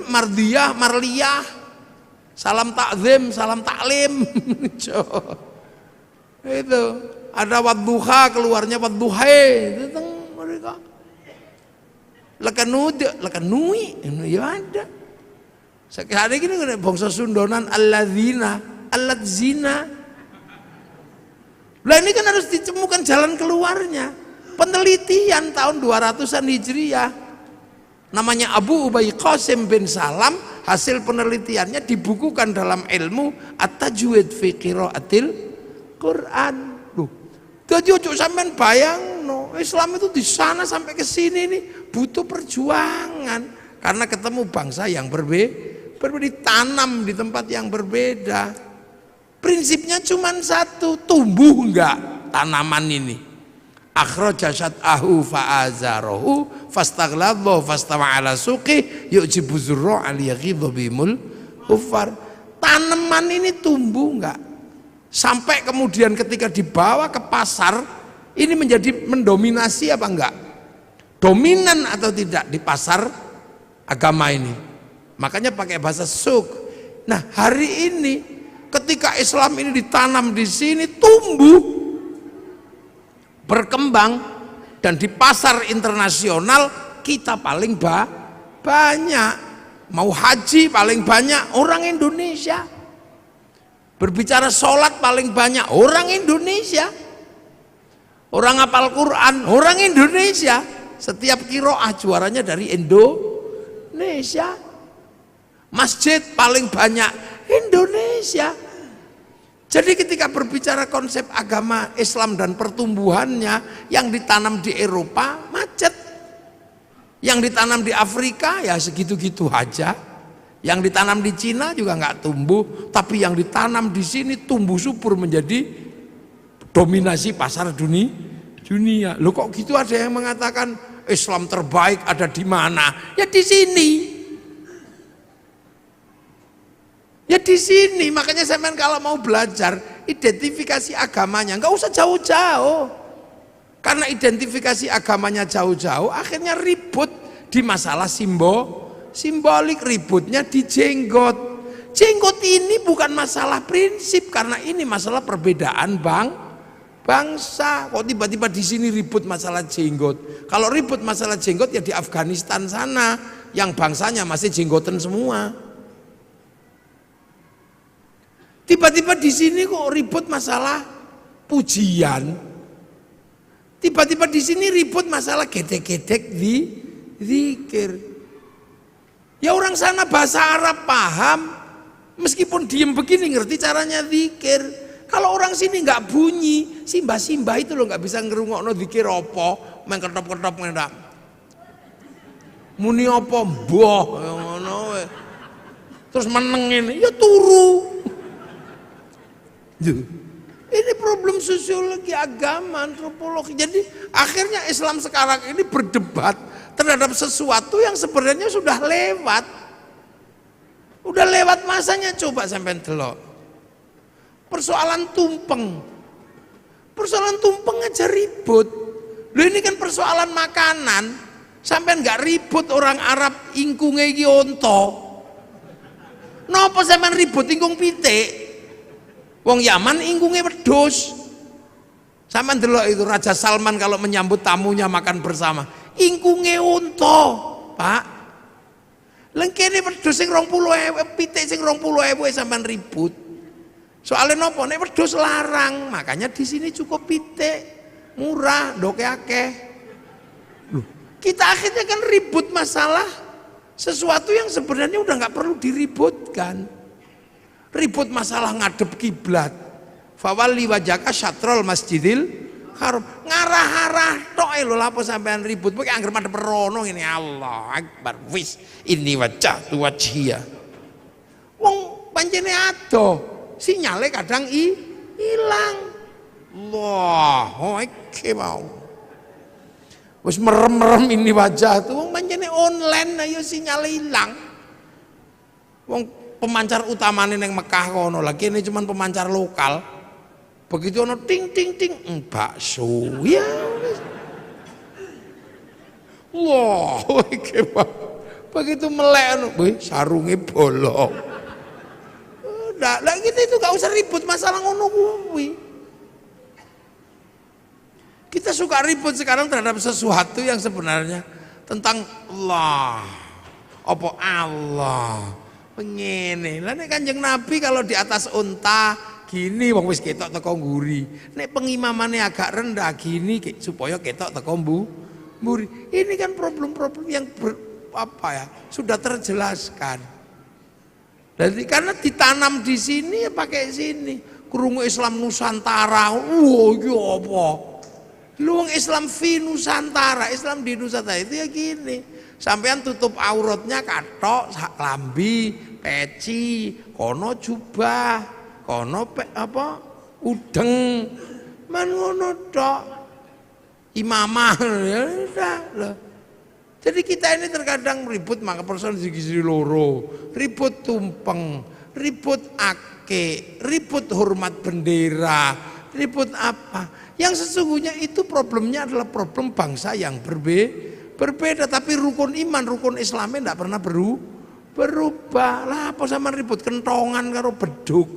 Mardiyah, marliyah. Salam takzim, salam taklim. Itu ada wadduha, keluarnya wadduhai. Itu mereka. Lekanui, ya ada. Sekarang ini kan bangsa Sundonan alladzina, alladzina. Lah ini kan harus ditemukan jalan keluarnya. Penelitian tahun 200-an Hijriah. Namanya Abu Ubay Qasim bin Salam, hasil penelitiannya dibukukan dalam ilmu At-Tajwid fi Qiraatil Quran. Loh. Jadi ojo sampean bayangno, Islam itu di sana sampai ke sini nih butuh perjuangan karena ketemu bangsa yang berbeda. Ditanam di tempat yang berbeda. Prinsipnya cuma satu, tumbuh enggak tanaman ini. Akhraja syat'ahu fa'azarahu fastagladha fastawa ala suqih yu'jibu zurra aliyaghidha bimul kufar. Tanaman ini tumbuh enggak? Sampai kemudian ketika dibawa ke pasar ini menjadi mendominasi apa enggak? Dominan atau tidak di pasar agama ini? Makanya pakai bahasa suk. Nah hari ini ketika Islam ini ditanam di sini tumbuh, berkembang dan di pasar internasional kita paling banyak. Mau haji paling banyak orang Indonesia. Berbicara sholat paling banyak orang Indonesia. Orang hafal Quran orang Indonesia. Setiap qiraah juaranya dari Indonesia. Masjid paling banyak Indonesia. Jadi ketika berbicara konsep agama Islam dan pertumbuhannya, yang ditanam di Eropa macet, yang ditanam di Afrika ya segitu-gitu aja, yang ditanam di Cina juga nggak tumbuh, tapi yang ditanam di sini tumbuh subur menjadi dominasi pasar dunia. Loh kok gitu, ada yang mengatakan Islam terbaik ada di mana? Ya di sini. Ya di sini, makanya saya kalau mau belajar identifikasi agamanya nggak usah jauh-jauh, karena identifikasi agamanya jauh-jauh akhirnya ribut di masalah simbolik, ributnya di jenggot. Jenggot ini bukan masalah prinsip, karena ini masalah perbedaan bangsa. Kok tiba-tiba di sini ribut masalah jenggot? Kalau ribut masalah jenggot ya di Afghanistan sana, yang bangsanya masih jenggotan semua. Tiba-tiba di sini kok ribut masalah pujian. Tiba-tiba di sini ribut masalah gedek-gedek di zikir. Ya orang sana bahasa Arab paham, meskipun diem begini ngerti caranya zikir. Kalau orang sini nggak bunyi, simbah-simbah itu loh nggak bisa ngerungokno zikir apa, main ketop-ketop ngendak. Muni apa mbah ngono. Terus meneng ini ya turu. Duh. Ini problem sosiologi, agama, antropologi. Jadi akhirnya Islam sekarang ini berdebat terhadap sesuatu yang sebenarnya sudah lewat. Udah lewat masanya, coba sampai delok. Persoalan tumpeng. Persoalan tumpeng aja ribut. Loh ini kan persoalan makanan. Sampai nggak ribut orang Arab ingkunge iki onto. Napa sampean ribut ingkung pitik? Wong Yaman ingkunge wedhus. Sampean delok itu Raja Salman kalau menyambut tamunya makan bersama, ingkunge unta, Pak. Lengkene wedhus sing 20.000, pitik sing 20.000 sampean ribut. Soalnya nopo nek wedhus larang, makanya di sini cukup pitik, murah, ndoke akeh. Loh, kita akhirnya kan ribut masalah sesuatu yang sebenarnya udah nggak perlu diributkan. Ribut masalah ngadep kiblat. Fawalli wajhaka syatrul masjidil haram. Ngarah-arah tok lho lha apa sampean ribut. Pokoke anggere madhep rono ngene Allah Akbar. Wis ini wajhatu wajhiya. Wong pancene ado, sinyale kadang ilang. Allah, iki mau. Wis merem-merem ini wajah tuh wong pancene online ayo sinyale ilang. Wong pemancar utamanya neng Mekah kono lagi ini cuman pemancar lokal. Begitu ono ting ting ting bakso ya. Wah, iki begitu melek sarunge bolong. Udah, lah kita itu gak usah ribut masalah ngono kuwi. Kita suka ribut sekarang terhadap sesuatu yang sebenarnya tentang Allah. Apa Allah? Ngene. Lah nek Kanjeng Nabi kalau di atas unta gini wong wis ketok teko nguri. Nek pengimamane agak rendah gini supaya ketok teko mburi. Ini kan problem-problem yang sudah terjelaskan. Jadi karena ditanam di sini ya pakai sini. Krungu Islam Nusantara. Wah, iki apa? Lu wong Islam fi Nusantara, Islam di Nusantara itu ya gini. Sampean tutup auratnya katok, lambi, peci, kono jubah, kono udeng, man ngono tok. Imamah ya udah loh. Jadi kita ini terkadang ribut maka persoalan sisi loro, ribut tumpeng, ribut ake, ribut hormat bendera, ribut apa? Yang sesungguhnya itu problemnya adalah problem bangsa yang berbeda, tapi rukun iman, rukun Islamnya tidak pernah berubah. Lah apa sama ribut kentongan karo beduk.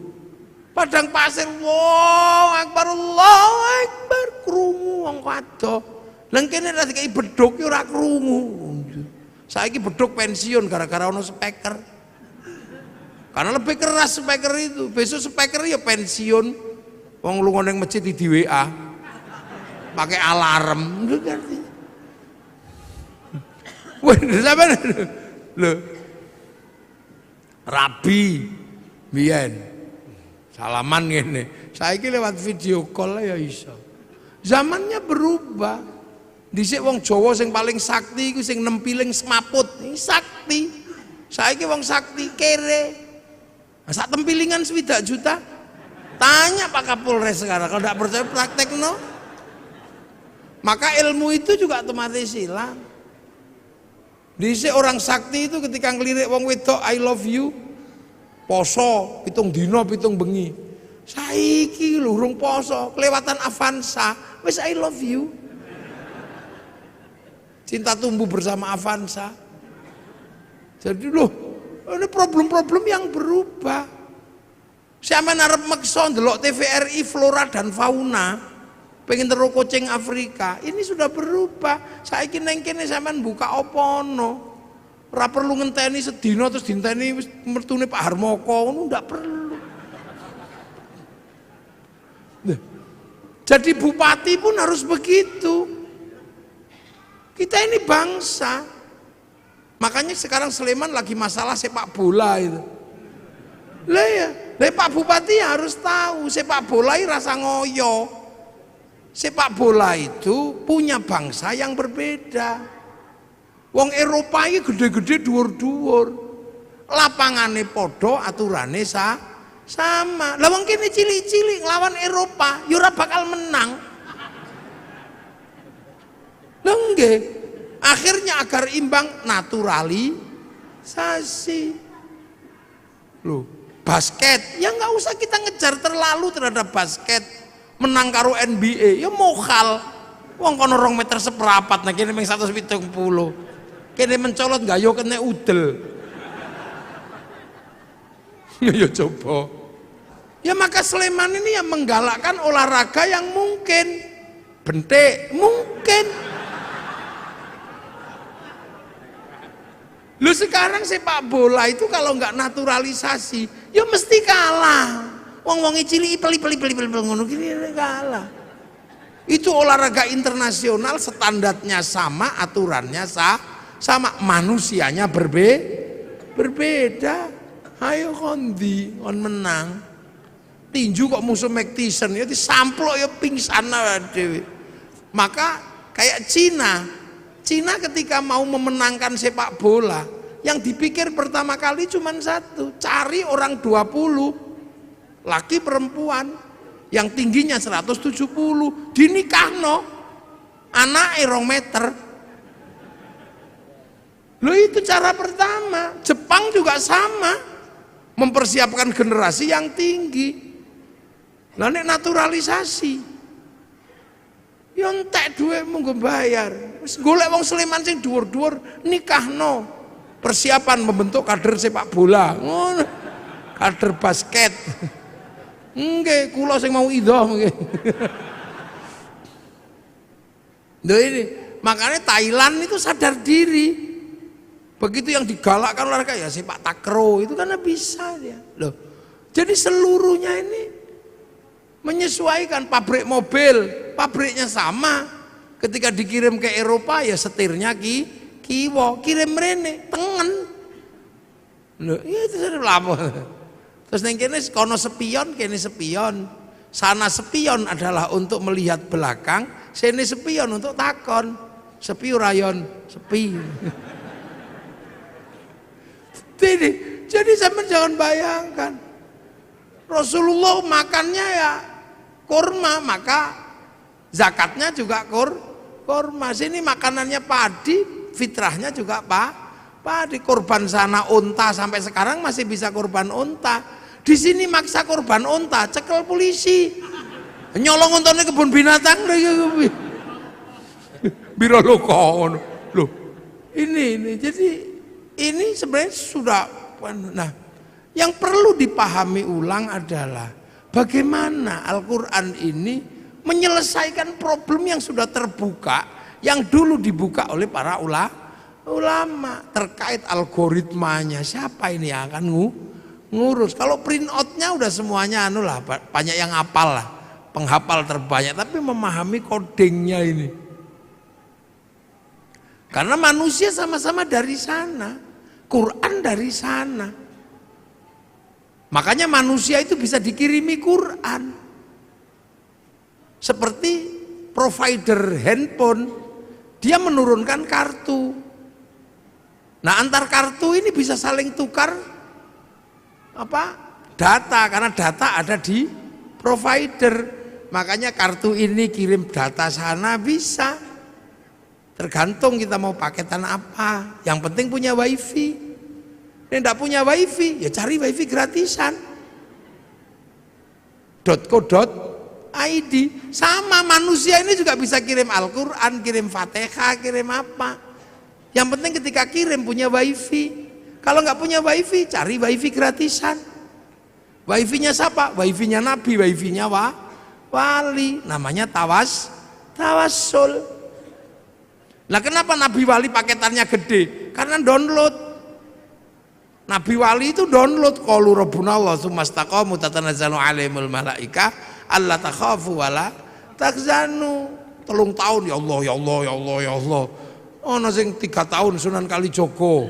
Padang pasir, wow akbar Allahu akbar, krungu wong kado. Lha kene ra dikai beduk yo ora krungu. Saiki beduk pensiun gara-gara ono speaker. Karena lebih keras speaker itu. Besok speaker ya pensiun. Wong lunga ning masjid di WA. Pakai alarm, ngerti. Wah, sampean lho. Rabi biyen salaman ngene. Saiki lewat video call ya iso. Zamannya berubah. Dhisik wong Jawa sing paling sakti iku sing nempiling semaput. Ini sakti. Saiki wong sakti kere. Nah, sak tempilingan 7 juta. Tanya Pak Kapolres sekarang kalau tidak percaya praktek no. Maka ilmu itu juga otomatis hilang. Dhisik orang sakti itu ketika ngelirik wong wedok I love you. Poso pitung dina pitung bengi. Saiki lho urung poso, kelewatan Avanza, wis I love you. Cinta tumbuh bersama Avanza. Jadi loh, ini problem-problem yang berubah. Sampeyan arep meksa ndelok TVRI flora dan fauna. Pengen terus kucing Afrika, ini sudah berubah. Saiki neng kene sampean buka opono, ora perlu ngenteni sedina terus dinteni mertune Pak Harmoko, ngono ndak perlu. Nah, jadi bupati pun harus begitu. Kita ini bangsa. Makanya sekarang Sleman lagi masalah sepak bola itu. Lah ya, Pak Bupati harus tahu sepak bola ini rasa ngoyo. Sepak bola itu punya bangsa yang berbeda. Wong Eropa ini gede-gede dhuwur-dhuwur. Lapangane podo, aturane Sama. Lah wong kene cilik-cilik nglawan Eropa, ya ora bakal menang. Lha nggih. Akhirnya agar imbang naturalisasi. Loh, basket, ya nggak usah kita ngejar terlalu terhadap basket. Menang karo NBA, ya mokal. Wong kono 2 meter seperapat, nah kene mung 170. Kene mencolot nggak yo kena udel. Ya coba. Ya maka Sleman ini yang menggalakkan olahraga yang mungkin. Bentek, mungkin. Lu sekarang sepak bola itu kalau nggak naturalisasi, ya mesti kalah. Wong-wongi cilik peli ngono gini kalah. Itu olahraga internasional, standarnya sama, aturannya sama, manusianya berbeda. Ayo kondi, kon menang. Tinju kok musuh Mike Tyson, ya disamplok ya pingsan dewe. Maka kayak Cina ketika mau memenangkan sepak bola, yang dipikir pertama kali cuma satu, cari orang 20, laki perempuan, yang tingginya 170, dinikahno, anake 2 meter. Loh itu cara pertama. Jepang juga sama, mempersiapkan generasi yang tinggi. Lah nek naturalisasi, ya entek duwe monggo bayar. Wis golek wong Sleman sing dhuwur-dhuwur nikahno. Persiapan membentuk kader sepak bola. Ngono. Kader basket. Nggih, kula sing mau idhoh nggih. Lho ini, makanya Thailand itu sadar diri. Begitu yang digalakkan olahraga ya sepak takraw itu karena bisa dia. Loh. Jadi seluruhnya ini menyesuaikan. Pabrik mobil, pabriknya sama. Ketika dikirim ke Eropa ya setirnya kiwo, kirim rene tengen. Loh, ya itu sudah lama. Terus neng kene kono sepion, kene sepion. Sana sepion adalah untuk melihat belakang, sini sepion untuk takon. Sepi rayon, sepi. Jadi sampean jangan bayangkan Rasulullah makannya ya kurma, maka zakatnya juga kurma. Sini makanannya padi, fitrahnya juga padi. Kurban sana unta, sampai sekarang masih bisa kurban unta. Di sini maksa kurban unta, cekel polisi. Nyolong untane kebun binatang biro lo kono. Loh, ini jadi ini sebenarnya sudah. Nah, yang perlu dipahami ulang adalah bagaimana Al-Quran ini menyelesaikan problem yang sudah terbuka, yang dulu dibuka oleh para ulama terkait algoritmanya. Siapa ini yang akan ngurus? Kalau print outnya udah semuanya banyak yang hafal lah, penghafal terbanyak, tapi memahami codingnya ini. Karena manusia sama-sama dari sana, Quran dari sana. Makanya manusia itu bisa dikirimi Quran. Seperti provider handphone, dia menurunkan kartu. Nah, antar kartu ini bisa saling tukar data, karena data ada di provider. Makanya kartu ini kirim data sana bisa. Tergantung kita mau paketan apa. Yang penting punya wifi. Yang tidak punya wifi, ya cari wifi gratisan. .co.id. Sama manusia ini juga bisa kirim Al-Quran, kirim Fatihah, kirim apa. Yang penting ketika kirim punya wifi. Kalau nggak punya wifi, cari wifi gratisan. Wifi-nya siapa? Wifi-nya Nabi, wifi-nya wali. Namanya tawassul. Nah, kenapa Nabi Wali paketannya gede? Karena download. Nabi Wali itu download. Qalu rabbuna Allah tsumma istaqamu tatanazzalu alaihimul malaika alla takhafu wala tahzanu. 3 tahun ya Allah ya Allah ya Allah ya Allah. Ono sing 3 tahun Sunan Kalijogo.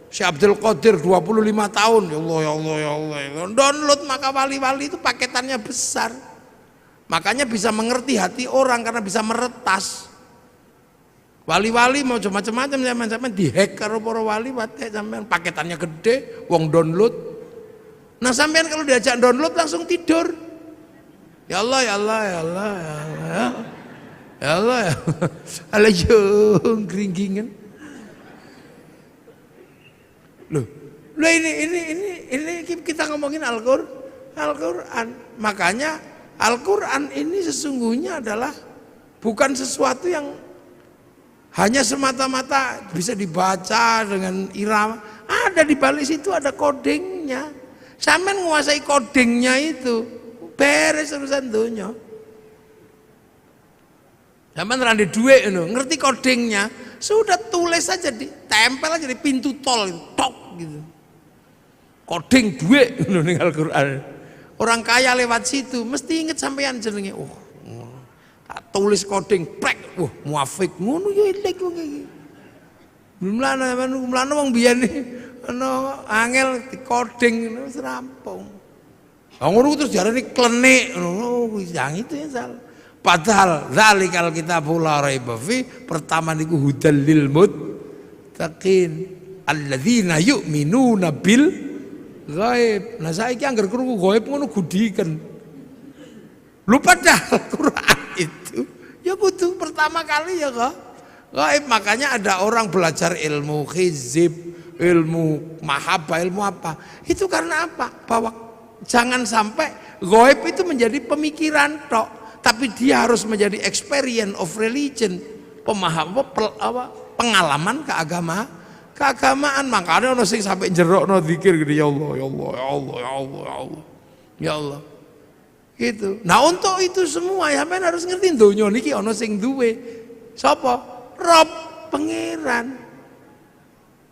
Si Abdul Qadir 25 tahun ya Allah ya Allah ya Allah. Download, maka wali-wali itu paketannya besar. Makanya bisa mengerti hati orang karena bisa meretas. Wali-wali mau macam-macam zaman-zaman dihack karo para wali, sampean paketannya gede, wong download. Nah sampean kalau diajak download langsung tidur. Ya Allah, ya Allah, ya Allah, ya Allah, ya Allah, ya Allah, yung gringgingan. Loh ini kita ngomongin Al-Quran. Makanya Al-Quran ini sesungguhnya adalah bukan sesuatu yang hanya semata-mata bisa dibaca dengan irama. Ada di balik situ ada codingnya. Sampean menguasai codingnya itu, beres urusan dunia. Sampean rande duit ngerti codingnya, sudah tulis aja ditempel aja di pintu tol itu, tok gitu. Coding duit ning Al-Qur'an. Orang kaya lewat situ mesti inget sampean jenenge. Oh, tak tulis coding prek, wah muafik ngono yo elek kok iki. Mlane wong biyen ana angel di coding wis rampung. Lah ngono terus diarani klenik ngono yang itu ya salah. Padahal zalikal kitabul la raiba fi pertama niku hudal lil muttaqin alladzina yu'minuna bil ghaib. Nah saiki anggar krungu ghaib ngono gudiken. Lu padahal Quran itu ya kudu pertama kali ya kok gaib. Makanya ada orang belajar ilmu hizib, ilmu mahabbah, ilmu apa itu karena apa? Bahwa jangan sampai gaib itu menjadi pemikiran tok, tapi dia harus menjadi experience of religion, pengalaman keagamaan. Makanya ono sing sampai jerokno zikir gitu, ya Allah, ya Allah, ya Allah, ya Allah, ya Allah, ya Allah. Gitu. Nah untuk itu semua ya men harus ngerti donya niki ana sing duwe. Sapa? Rob, pangeran.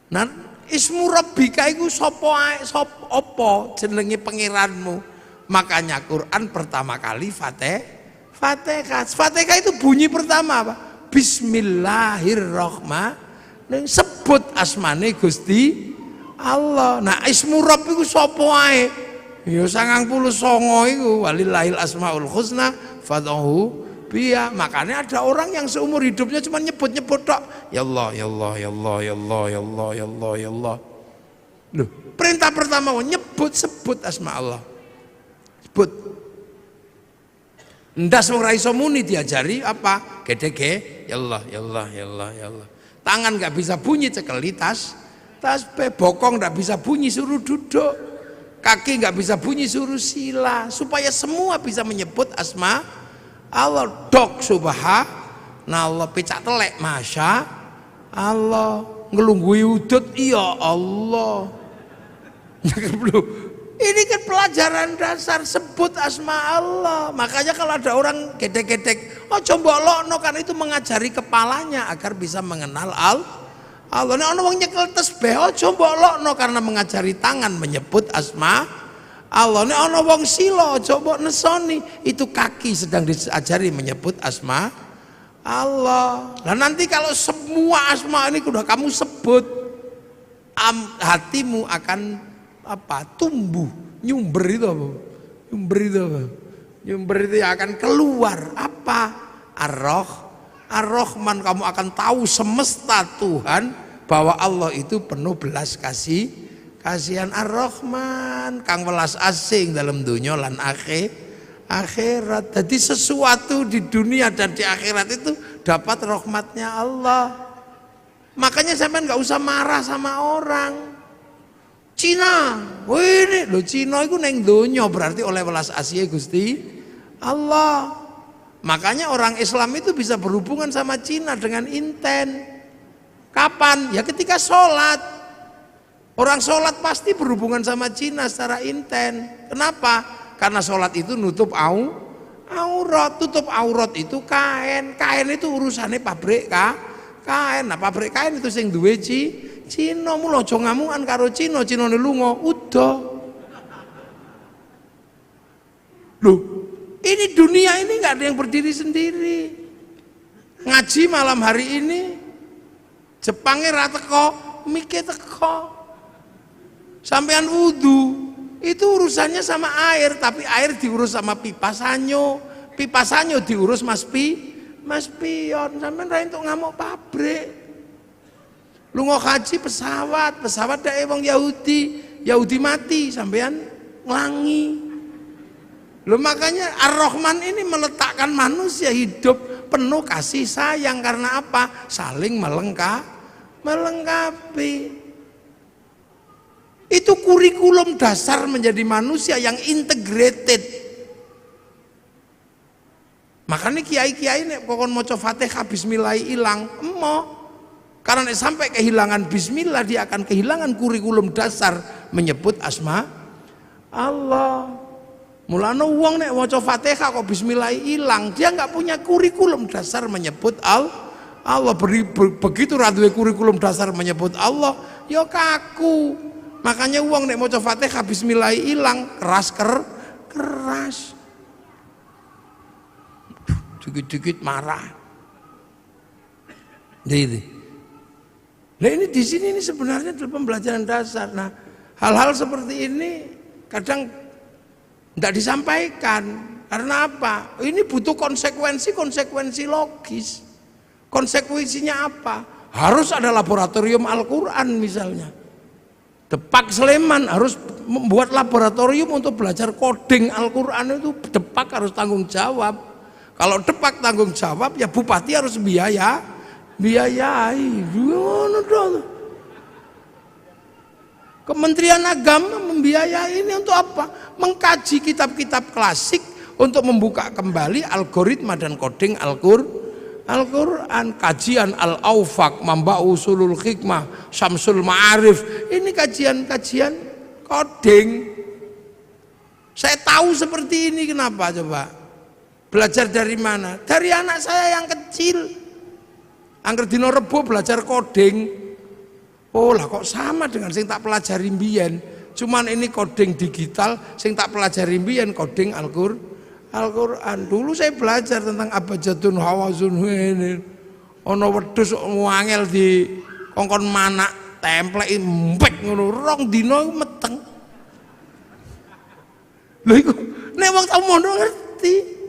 Nah, ismu Rabbika iku sapa ae, sapa apa jenenge pangeranmu. Makanya Quran pertama kali Fatihah. Fatihah itu bunyi pertama apa? Bismillahirrahmanirrahim. Sebut asmane Gusti Allah. Nah, ismu Rabb iku sapa ae? Ya 99 iku walillahil asmaul husna fad'uhu biya. Makanya ada orang yang seumur hidupnya cuma nyebut-nyebut tok. Ya Allah, ya Allah, ya Allah, ya Allah, ya Allah, ya Allah, ya Allah. Loh, perintah pertama sebut asma Allah. Sebut. Ndas wong ra iso muni diajari apa? Gedege, ya Allah, ya Allah, ya Allah, ya Allah. Tangan enggak bisa bunyi cekeli tas bokong enggak bisa bunyi suruh duduk. Kaki nggak bisa bunyi suruh sila, supaya semua bisa menyebut asma Allah. Dok subhanallah, pecak telek masya Allah, ngelunggui udut iya Allah. Ini kan pelajaran dasar, sebut asma Allah. Makanya kalau ada orang gedek-gedek, oh coba lokno, kan itu mengajari kepalanya agar bisa mengenal Allah. Nek ana wong nyekel tasbih aja mbok lokno karena mengajari tangan menyebut asma Allah. Nek ana wong sila aja mbok nesoni, itu kaki sedang diajari menyebut asma Allah. Nah nanti kalau semua asma ini sudah kamu sebut, hatimu akan apa? Tumbuh, nyumber itu apa? Nyumber itu akan keluar apa? Ar-Rahman, kamu akan tahu semesta Tuhan bahwa Allah itu penuh belas kasihan. Ar-Rahman kang welas asing dalam dunia lan akhirat. Jadi sesuatu di dunia dan di akhirat itu dapat rahmatnya Allah. Makanya sampean nggak usah marah sama orang. Cina, ini lo Cina itu neng dunia berarti oleh welas asih Gusti Allah. Makanya orang Islam itu bisa berhubungan sama Cina dengan inten. Kapan? Ya ketika sholat. Orang sholat pasti berhubungan sama Cina secara inten. Kenapa? Karena sholat itu nutup aurat. Tutup aurat itu kain. Kain itu urusannya pabrik kain. Nah pabrik kain itu sing duwe Cina. Mula aja ngamukan karo Cina ne lunga udah. Loh, ini dunia ini nggak ada yang berdiri sendiri. Ngaji malam hari ini Jepangnya ra teko, mike teko. Sampean wudu itu urusannya sama air, tapi air diurus sama pipa sanyo diurus Mas Pion. Sampean ra entuk ngamuk pabrik. Lunga haji pesawat dae wong Yahudi mati, sampean nglangi. Loh makanya Ar-Rahman ini meletakkan manusia hidup penuh kasih sayang karena apa? Saling melengkapi. Itu kurikulum dasar menjadi manusia yang integrated. Makanya kiai-kiai nek kokon maca Fatihah bismillah ilang, karena sampai kehilangan bismillah dia akan kehilangan kurikulum dasar menyebut asma Allah. Mulane wong nek maca Fatihah kok bismillah ilang, dia nggak punya kurikulum dasar menyebut Allah. Begitu ra duwe kurikulum dasar menyebut Allah, ya kaku. Makanya wong nek maca Fatihah bismillah ilang, keras. Dikit-dikit marah. Nah ini di sini ini sebenarnya adalah pembelajaran dasar. Nah hal-hal seperti ini kadang tidak disampaikan. Karena apa? Ini butuh konsekuensi logis. Konsekuensinya apa? Harus ada laboratorium Al-Quran misalnya. Depak Sleman harus membuat laboratorium untuk belajar coding Al-Quran itu. Depak harus tanggung jawab. Kalau Depak tanggung jawab, ya bupati harus biayai. Kementerian Agama membiayai ini untuk apa? Mengkaji kitab-kitab klasik untuk membuka kembali algoritma dan coding Al-Quran. Kajian Al-Aufaq, Mamba Usulul Hikmah, Syamsul Ma'arif. Ini kajian-kajian coding. Saya tahu seperti ini, kenapa coba? Belajar dari mana? Dari anak saya yang kecil. Angger dino Rebo belajar coding. Oh lah kok sama dengan sing tak pelajari mbiyen. Cuman ini coding digital, sing tak pelajari mbiyen coding Al-Quran. Dulu saya belajar tentang abjadun hawazun ini. Ono wedhus wangel di kongkon manak templeki empek ngono, rong dina meteng. Lha iku nek wong tau mondok ngerti.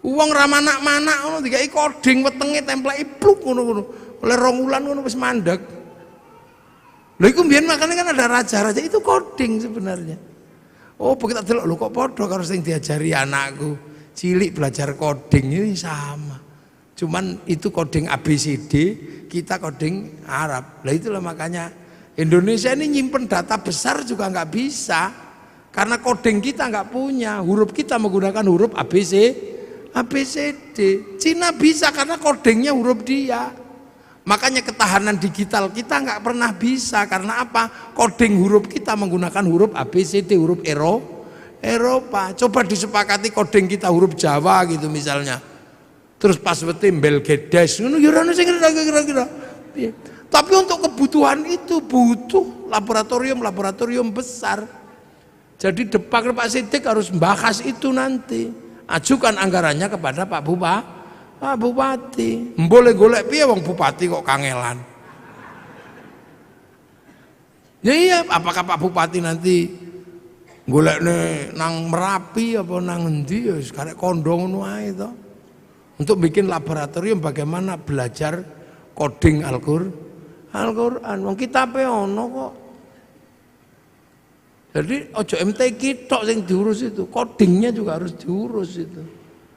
Uang ramanak-manak ngono dikai coding wetenge templeki pluk ngono-ngono. Oleh 2 wulan ngono wis mandeg. Lha iku mbiyen makane kan ada raja-raja itu coding sebenarnya. Oh, begitu delok lho kok padha karo sing diajari anakku. Cilik belajar coding ini sama. Cuman itu coding ABCD, kita coding Arab. Lah itulah makanya Indonesia ini nyimpen data besar juga nggak bisa. Karena coding kita nggak punya, huruf kita menggunakan huruf ABCD. Cina bisa karena codingnya huruf dia. Makanya ketahanan digital kita nggak pernah bisa karena apa? Coding huruf kita menggunakan huruf ABCD, huruf Eropa. Coba disepakati coding kita huruf Jawa gitu misalnya. Terus pas bel gedes ngono ya ora sing kira-kira. Tapi untuk kebutuhan itu butuh laboratorium besar. Jadi Depak Sidik harus bahas itu nanti. Ajukan anggarannya kepada Pak Bupati. Boleh golek piye wong bupati kok kangelan. Ya iya, apakah Pak Bupati nanti golekne nang Merapi apa nang endi ya karek kondo ngono ae to. Untuk bikin laboratorium bagaimana belajar coding Al-Quran. Wong kitabe ono kok. Jadi ojo MTQ tok sing diurus itu, codingnya juga harus diurus itu.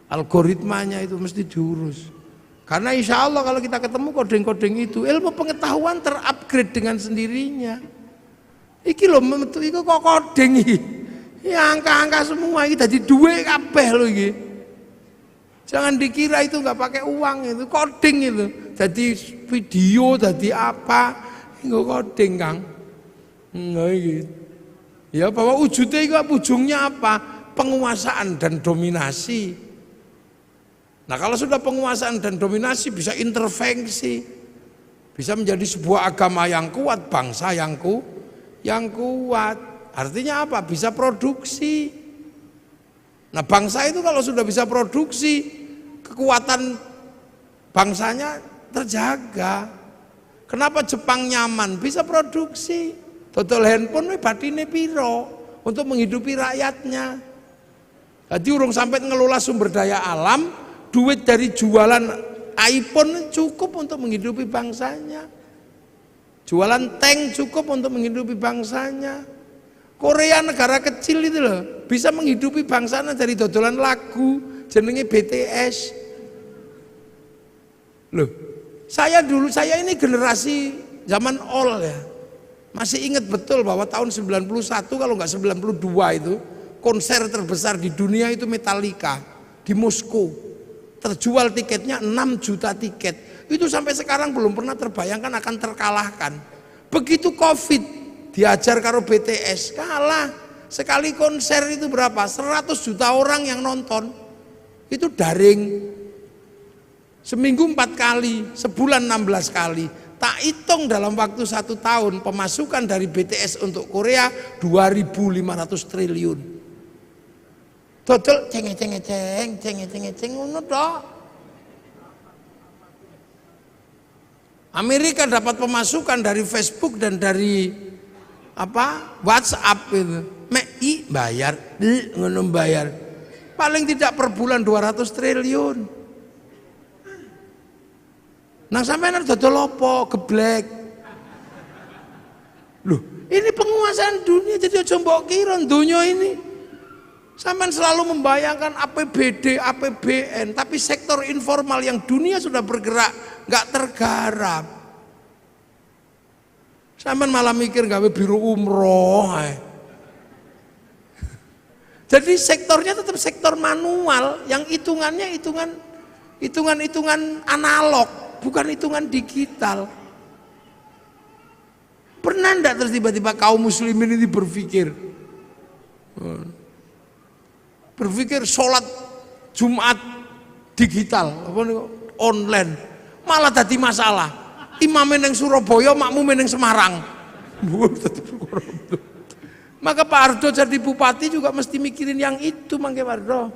Algoritmanya itu mesti diurus. Karena insya Allah kalau kita ketemu coding-coding itu, ilmu pengetahuan terupgrade dengan sendirinya. Iki lho metu iku kok coding iki. Ya angka-angka semua iki dadi duwe kabeh lho iki. Jangan dikira itu nggak pakai uang itu, coding itu. Jadi video, jadi apa? Iku coding, Kang. Nah gitu. Ya bahwa wujudnya itu ujungnya apa? Penguasaan dan dominasi. Nah kalau sudah penguasaan dan dominasi bisa intervensi, bisa menjadi sebuah agama yang kuat, bangsa yang kuat. Artinya apa? Bisa produksi. Nah bangsa itu kalau sudah bisa produksi, kekuatan bangsanya terjaga. Kenapa Jepang nyaman? Bisa produksi. Total handphone batine piro untuk menghidupi rakyatnya. Jadi urung sampai ngelola sumber daya alam, duit dari jualan iPhone cukup untuk menghidupi bangsanya. Jualan tank cukup untuk menghidupi bangsanya. Korea negara kecil itu loh, bisa menghidupi bangsanya dari dodolan lagu, jenenge BTS. Loh, saya ini generasi zaman all ya. Masih ingat betul bahwa tahun 91 kalau nggak 92 itu konser terbesar di dunia itu Metallica di Moskow. Terjual tiketnya 6 juta tiket. Itu sampai sekarang belum pernah terbayangkan akan terkalahkan. Begitu Covid diajar karo BTS, kalah. Sekali konser itu berapa? 100 juta orang yang nonton. Itu daring. Seminggu 4 kali, sebulan 16 kali. Tak hitung dalam waktu 1 tahun pemasukan dari BTS untuk Korea 2.500 triliun. Dodol ceng ngono tok. Amerika dapat pemasukan dari Facebook dan dari WhatsApp itu. Mek bayar, ngono bayar. Paling tidak per bulan 200 triliun. Nang sampeyan dodol apa? Geblek. Loh, ini penguasaan dunia, jadi aja mbok kira donya ini. Sampeyan selalu membayangkan APBD, APBN, tapi sektor informal yang dunia sudah bergerak nggak tergarap. Sampeyan malah mikir gawe biro umroh. Jadi sektornya tetap sektor manual, yang hitungannya hitungan analog, bukan hitungan digital. Pernah enggak terus tiba-tiba kaum muslimin ini berpikir sholat Jumat digital, online, malah tadi masalah. Imam yang Surabaya, makmum yang Semarang. Maka Pak Ardo jadi bupati juga mesti mikirin yang itu, mangke Pak Ardo.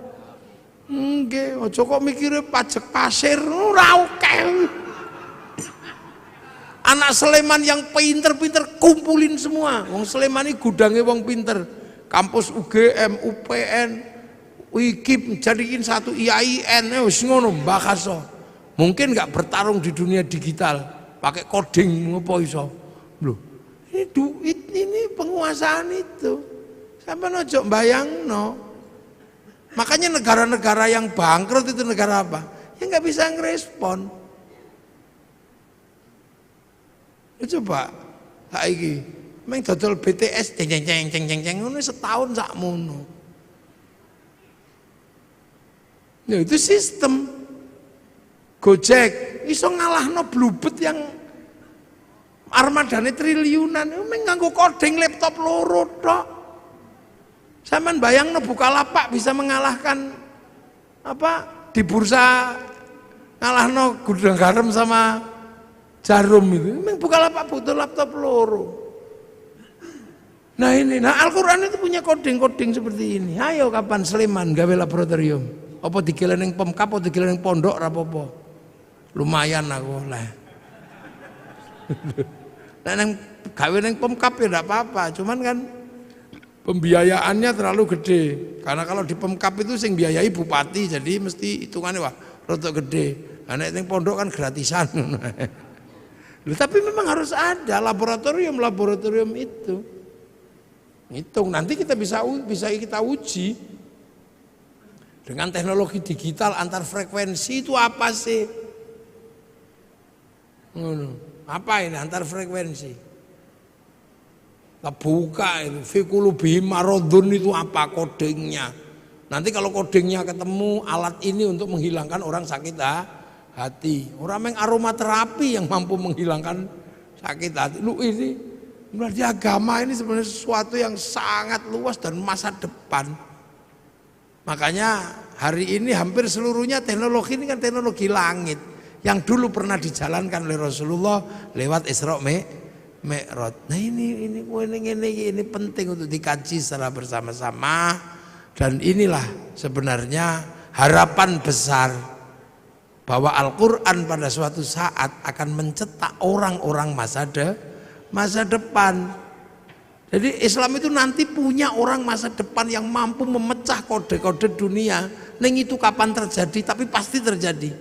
Nggih, aja kok mikire pajak pasir, ora oke. Anak Sleman yang pinter-pinter kumpulin semua. Wong Sleman ini gudangnya wong pinter. Kampus UGM, UPN, UIKIP jadiin satu IAIN, wis ngono mbakaso. Mungkin nggak bertarung di dunia digital, pakai coding ngopo iso. Loh, ini penguasaan itu. Sampai ojo bayangno. Makanya negara-negara yang bangkrut itu negara apa? Yang nggak bisa ngerespon. Coba saiki meng dodol BTS ceng ngono setahun sakmono. Ya itu sistem. Gojek iso ngalahno Bluebird yang armadane triliunan, meng nganggo coding laptop loro tok. Sampeyan bayangno Bukalapak bisa mengalahkan di bursa ngalahno Gudang Garam sama Jarum itu. Memang Bukalapak butuh laptop loro. Nah Al-Quran itu punya coding-coding seperti ini. Ayo kapan Sleman gawe laboratorium? Apa digele ning Pemkap apa digele ning pondok ora apa-apa. Lumayan aku lah. Nah nang gawe ning Pemkap ya enggak apa-apa, cuman kan pembiayaannya terlalu gede. Karena kalau di Pemkap itu sing biayai bupati, jadi mesti hitungannya wah rodok gede. Nah nek ning pondok kan gratisan. Loh, tapi memang harus ada laboratorium itu. Hitung nanti kita bisa kita uji dengan teknologi digital antar frekuensi itu apa sih? Apa ini antar frekuensi? Kita buka itu fikulubi marodun itu apa kodingnya? Nanti kalau kodingnya ketemu alat ini untuk menghilangkan orang sakit hati. Orang yang aromaterapi yang mampu menghilangkan sakit hati. Lu ini berarti agama ini sebenarnya sesuatu yang sangat luas dan masa depan. Makanya hari ini hampir seluruhnya teknologi ini kan teknologi langit yang dulu pernah dijalankan oleh Rasulullah lewat Isra Mi'raj. Nah ini penting untuk dikaji secara bersama-sama, dan inilah sebenarnya harapan besar bahwa Al-Quran pada suatu saat akan mencetak orang-orang masa depan. Jadi Islam itu nanti punya orang masa depan yang mampu memecah kode-kode dunia. Neng itu kapan terjadi, tapi pasti terjadi.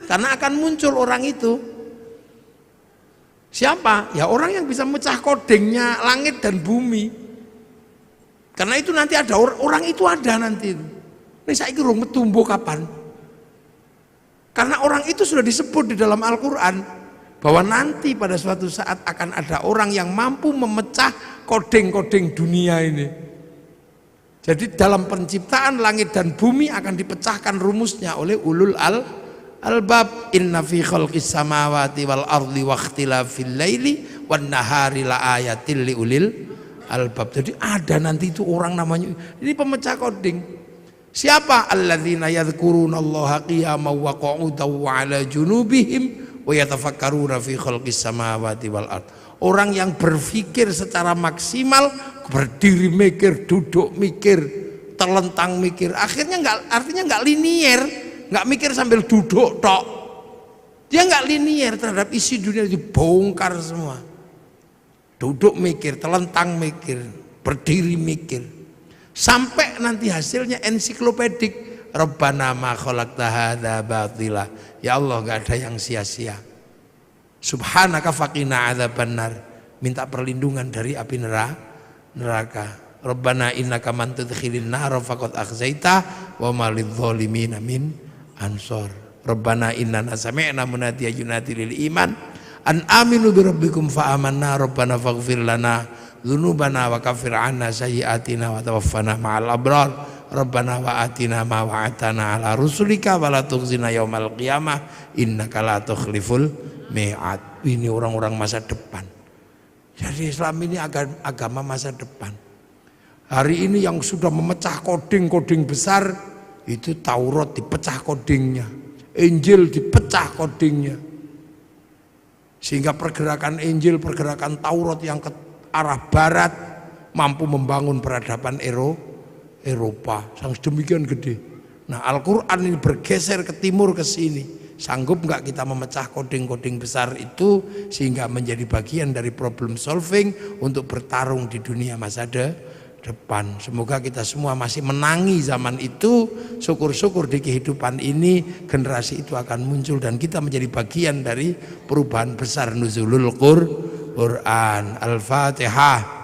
Karena akan muncul orang itu. Siapa? Ya orang yang bisa memecah kodingnya langit dan bumi. Karena itu nanti ada orang itu ada nanti. Ini saya kira tumbuh kapan? Karena orang itu sudah disebut di dalam Al-Quran bahwa nanti pada suatu saat akan ada orang yang mampu memecah koding-koding dunia ini. Jadi dalam penciptaan langit dan bumi akan dipecahkan rumusnya oleh ulul albab. Inna fi khalqis samawati wal ardi wa ikhtilafil laili wan nahari la ayatil li ulil albab. Jadi ada nanti itu orang namanya ini pemecah koding. Siapa? Alladzina yadhkurunallaha qiyaman wa qu'udan wa 'ala junubihim wa yatafakkaruna fi khalqis samawati wal ard. Orang yang berpikir secara maksimal, berdiri mikir, duduk mikir, terlentang mikir. Artinya enggak linier, enggak mikir sambil duduk tok. Dia enggak linier terhadap isi dunia, dibongkar semua. Duduk mikir, terlentang mikir, berdiri mikir. Sampai nanti hasilnya ensiklopedik. Rabbana ma khalaqta hadza batila. Ya Allah, enggak ada yang sia-sia. Subhanaka faqina adzabannar. Minta perlindungan dari api neraka. Rabbana innaka man tudkhilin nar faqad akhzaita wa ma lidh-dhalimin min ansor. Rabbana innana sami'na munadiyan yunadi lil iman an aminu bi rabbikum fa amanna. Rabbana faghfir lana dzunubana wa kaffir 'anna sayyi'atina wa tawaffana ma'al abrar. Rabbana wa atina ma wa'atana 'ala rusulika wa la tukhzina yaumal qiyamah innaka la tukhliful mi'ad. Ini orang-orang masa depan. Jadi Islam ini agama masa depan. Hari ini yang sudah memecah koding-koding besar itu Taurat dipecah kodingnya, Injil dipecah kodingnya. Sehingga pergerakan Injil, pergerakan Taurat yang ke arah barat mampu membangun peradaban Eropa yang sedemikian gede. Nah, Al-Quran ini bergeser ke timur ke sini. Sanggup nggak kita memecah koding-koding besar itu sehingga menjadi bagian dari problem solving untuk bertarung di dunia masa depan. Semoga kita semua masih menangi zaman itu. Syukur-syukur di kehidupan ini generasi itu akan muncul dan kita menjadi bagian dari perubahan besar nuzulul Quran. Al-Fatihah.